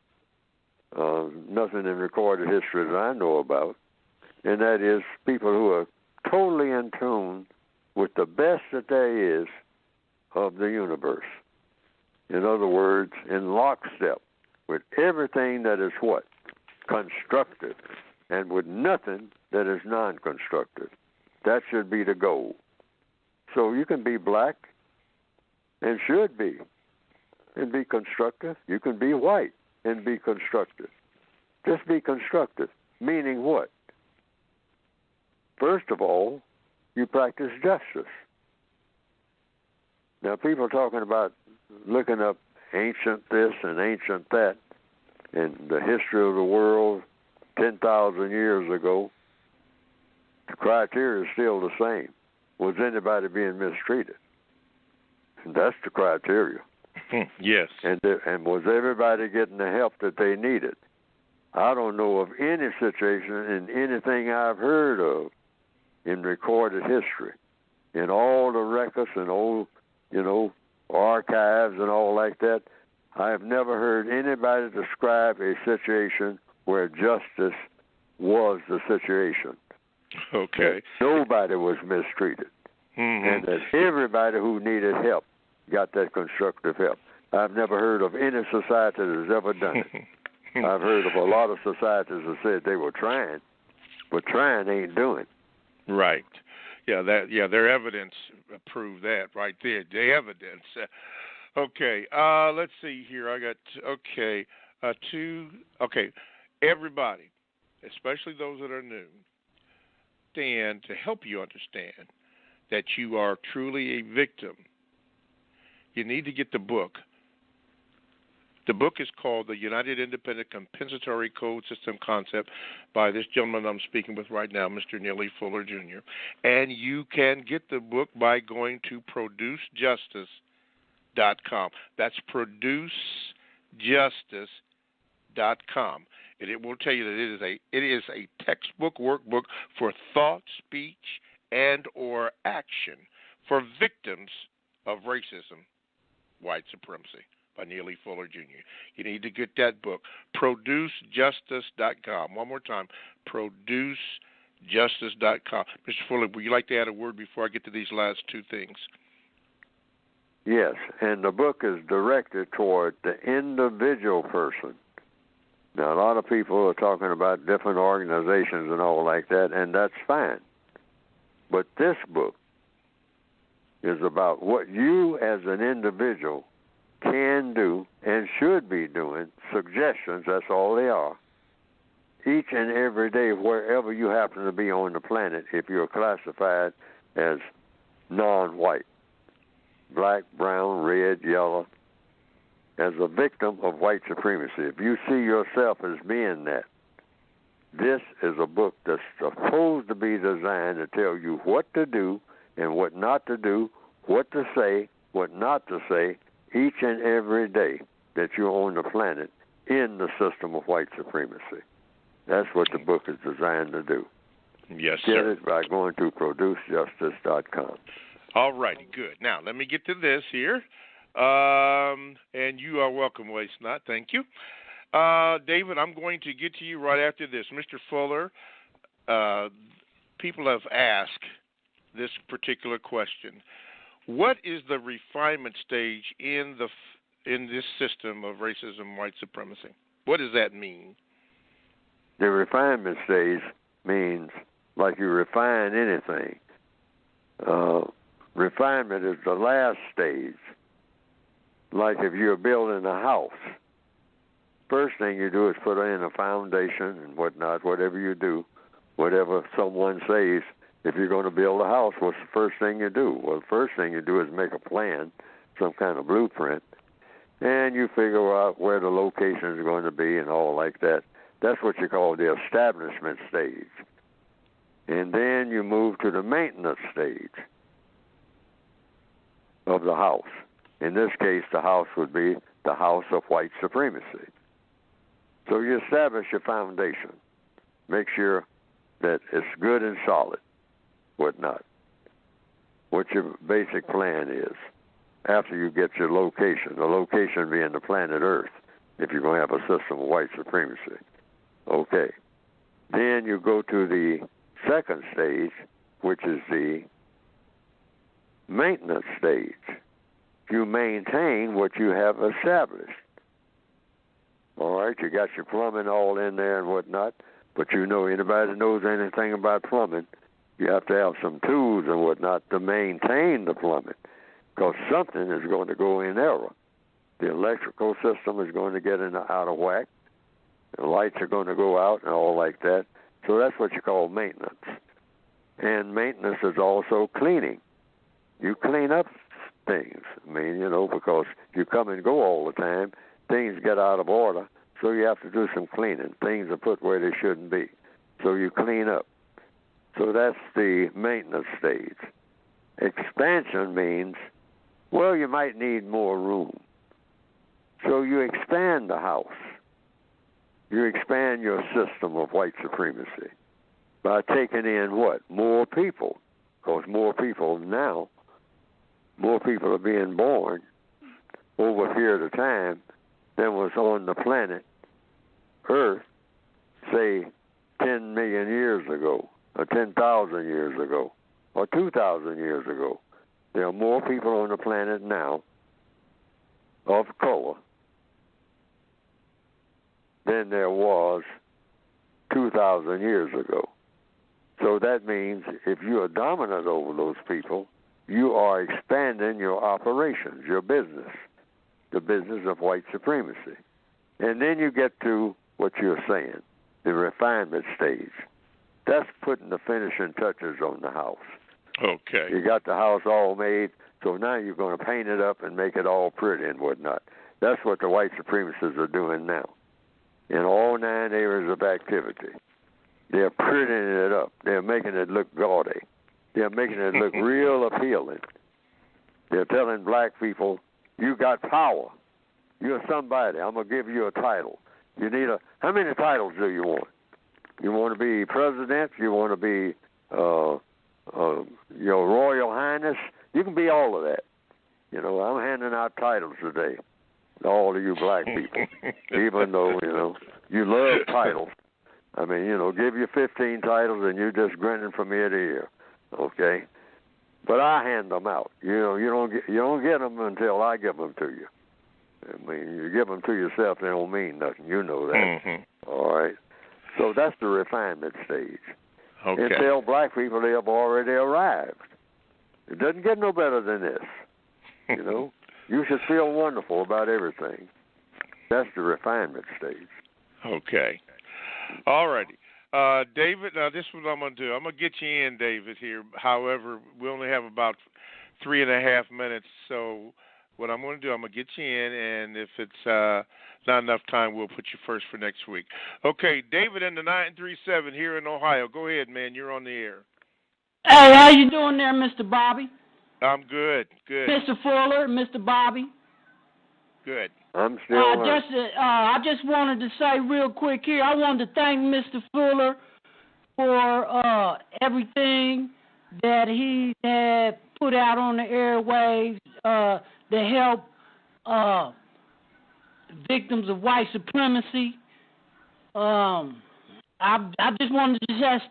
Nothing in recorded history that I know about. And that is people who are totally in tune with the best that there is of the universe. In other words, in lockstep with everything that is what? Constructive, and with nothing that is non-constructive. That should be the goal. So you can be black and should be and be constructive. You can be white and be constructive. Just be constructive, meaning what? First of all, you practice justice. Now, people are talking about looking up ancient this and ancient that and the history of the world 10,000 years ago. The criteria is still the same. Was anybody being mistreated? And that's the criteria. Yes. And was everybody getting the help that they needed? I don't know of any situation in anything I've heard of in recorded history, in all the records and old, archives and all like that. I have never heard anybody describe a situation where justice was the situation. Okay. Nobody was mistreated. And that everybody who needed help got that constructive help. I've never heard of any society that has ever done it. I've heard of a lot of societies that said they were trying, but trying ain't doing. Right. Yeah, their evidence proved that right there. The evidence. Okay, let's see here. I got everybody, especially those that are new, stand to help you understand that you are truly a victim. You need to get the book. The book is called The United Independent Compensatory Code System Concept by this gentleman I'm speaking with right now, Mr. Neely Fuller, Jr. And you can get the book by going to producejustice.com. That's producejustice.com. And it will tell you that it is a textbook workbook for thought, speech, and or action for victims of racism, white supremacy, by Neely Fuller, Jr. You need to get that book, producejustice.com. One more time, producejustice.com. Mr. Fuller, would you like to add a word before I get to these last two things? Yes, and the book is directed toward the individual person. Now, a lot of people are talking about different organizations and all like that, and that's fine. But this book is about what you as an individual can do and should be doing, suggestions, that's all they are, each and every day, wherever you happen to be on the planet, if you're classified as non-white, black, brown, red, yellow, as a victim of white supremacy. If you see yourself as being that, this is a book that's supposed to be designed to tell you what to do and what not to do, what to say, what not to say, each and every day that you're on the planet in the system of white supremacy. That's what the book is designed to do. Yes, Get sir. it by going to producejustice.com. All righty, good. Now, let me get to this here. And you are welcome, Waste-Not. Thank you. David, I'm going to get to you right after this. Mr. Fuller, people have asked this particular question. What is the refinement stage in this system of racism, white supremacy? What does that mean? The refinement stage means like you refine anything. Refinement is the last stage. Like if you're building a house, first thing you do is put in a foundation and whatnot, whatever you do, whatever someone says. If you're going to build a house, what's the first thing you do? Well, the first thing you do is make a plan, some kind of blueprint, and you figure out where the location is going to be and all like that. That's what you call the establishment stage. And then you move to the maintenance stage of the house. In this case, the house would be the house of white supremacy. So you establish your foundation. Make sure that it's good and solid, whatnot. What your basic plan is after you get your location, the location being the planet Earth, if you're going to have a system of white supremacy. Okay. Then you go to the second stage, which is the maintenance stage. You maintain what you have established. All right, you got your plumbing all in there and whatnot, but you know anybody that knows anything about plumbing, you have to have some tools and whatnot to maintain the plumbing, because something is going to go in error. The electrical system is going to get out of whack. The lights are going to go out and all like that. So that's what you call maintenance. And maintenance is also cleaning. You clean up things. I mean, because you come and go all the time, things get out of order, so you have to do some cleaning. Things are put where they shouldn't be. So you clean up. So that's the maintenance stage. Expansion means, well, you might need more room. So you expand the house. You expand your system of white supremacy by taking in what? More people. Because more people are being born over a period of time than was on the planet Earth, say, 10 million years ago, or 10,000 years ago, or 2,000 years ago. There are more people on the planet now of color than there was 2,000 years ago. So that means if you are dominant over those people, you are expanding your operations, your business, the business of white supremacy. And then you get to what you're saying, the refinement stage. That's putting the finishing touches on the house. Okay. You got the house all made, so now you're going to paint it up and make it all pretty and whatnot. That's what the white supremacists are doing now in all 9 areas of activity. They're prettying it up. They're making it look gaudy. They're making it look real appealing. They're telling black people, you got power. You're somebody. I'm going to give you a title. You need how many titles do you want? You want to be president? You want to be your Royal Highness? You can be all of that. You know, I'm handing out titles today to all of you black people, even though, you know, you love titles. I mean, you know, give you 15 titles and you're just grinning from ear to ear, okay? But I hand them out. You know, you don't get them until I give them to you. I mean, you give them to yourself, they don't mean nothing. You know that. Mm-hmm. All right? So that's the refinement stage. Okay. And tell black people they have already arrived. It doesn't get no better than this. You know? You should feel wonderful about everything. That's the refinement stage. Okay. All righty. David, now this is what I'm going to do. I'm going to get you in, David, here. However, we only have about 3.5 minutes, so what I'm going to do, I'm going to get you in, and if it's not enough time, we'll put you first for next week. Okay, David in the 937 here in Ohio. Go ahead, man. You're on the air. Hey, how you doing there, Mr. Bobby? I'm good. Good. Mr. Fuller, Mr. Bobby? Good. I'm still I just wanted to say real quick here, I wanted to thank Mr. Fuller for everything that he had put out on the airwaves to help victims of white supremacy. I just wanted to just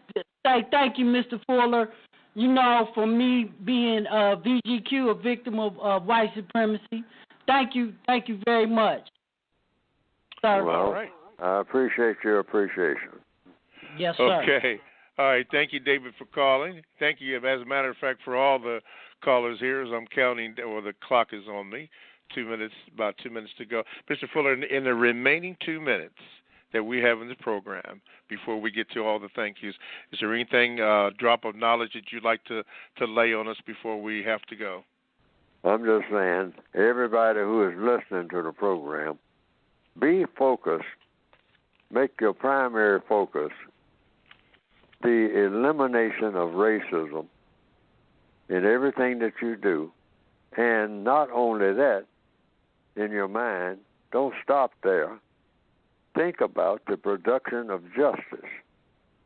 say thank you, Mr. Fuller, you know, for me being VGQ, a victim of white supremacy. Thank you very much, sir. Well, all right. I appreciate your appreciation. Yes, sir. Okay. All right. Thank you, David, for calling. Thank you, as a matter of fact, for all the callers here as I'm counting, or the clock is on me. 2 minutes, about 2 minutes to go. Mr. Fuller, in the remaining 2 minutes that we have in the program, before we get to all the thank yous, is there anything, drop of knowledge that you'd like to lay on us before we have to go? I'm just saying, everybody who is listening to the program, be focused. Make your primary focus the elimination of racism in everything that you do. And not only that, in your mind, don't stop there. Think about the production of justice.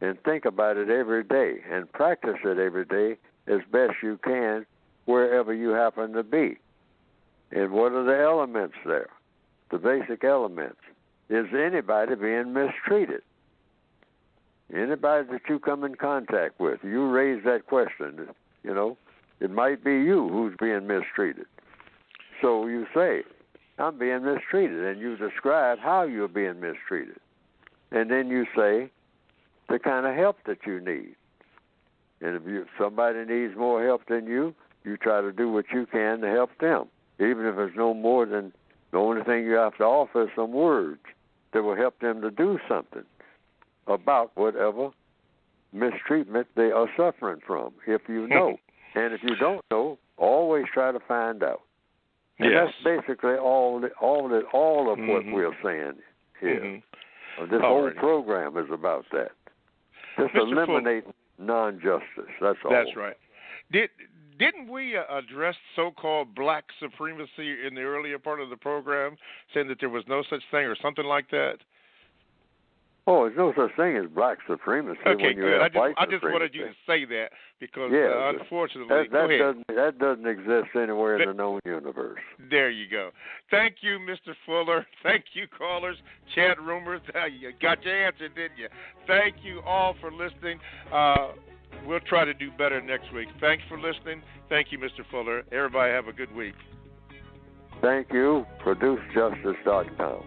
And think about it every day. And practice it every day as best you can wherever you happen to be. And what are the elements there? The basic elements. Is anybody being mistreated? Anybody that you come in contact with, you raise that question, you know, it might be you who's being mistreated. So you say, I'm being mistreated, and you describe how you're being mistreated. And then you say the kind of help that you need. And if somebody needs more help than you try to do what you can to help them, even if it's no more than the only thing you have to offer is some words that will help them to do something about whatever mistreatment they are suffering from, if you know. And if you don't know, always try to find out. And yes. That's basically all of mm-hmm. what we're saying here. Mm-hmm. This whole program is about that. Just eliminate non-justice. That's all. That's right. Didn't we address so-called black supremacy in the earlier part of the program, saying that there was no such thing or something like that? Oh, there's no such thing as black supremacy. Okay, when you good. have white I just wanted you to say that because, unfortunately, that doesn't exist anywhere in the known universe. There you go. Thank you, Mr. Fuller. Thank you, callers, chat roomers. You got your answer, didn't you? Thank you all for listening. We'll try to do better next week. Thanks for listening. Thank you, Mr. Fuller. Everybody have a good week. Thank you. ProduceJustice.com.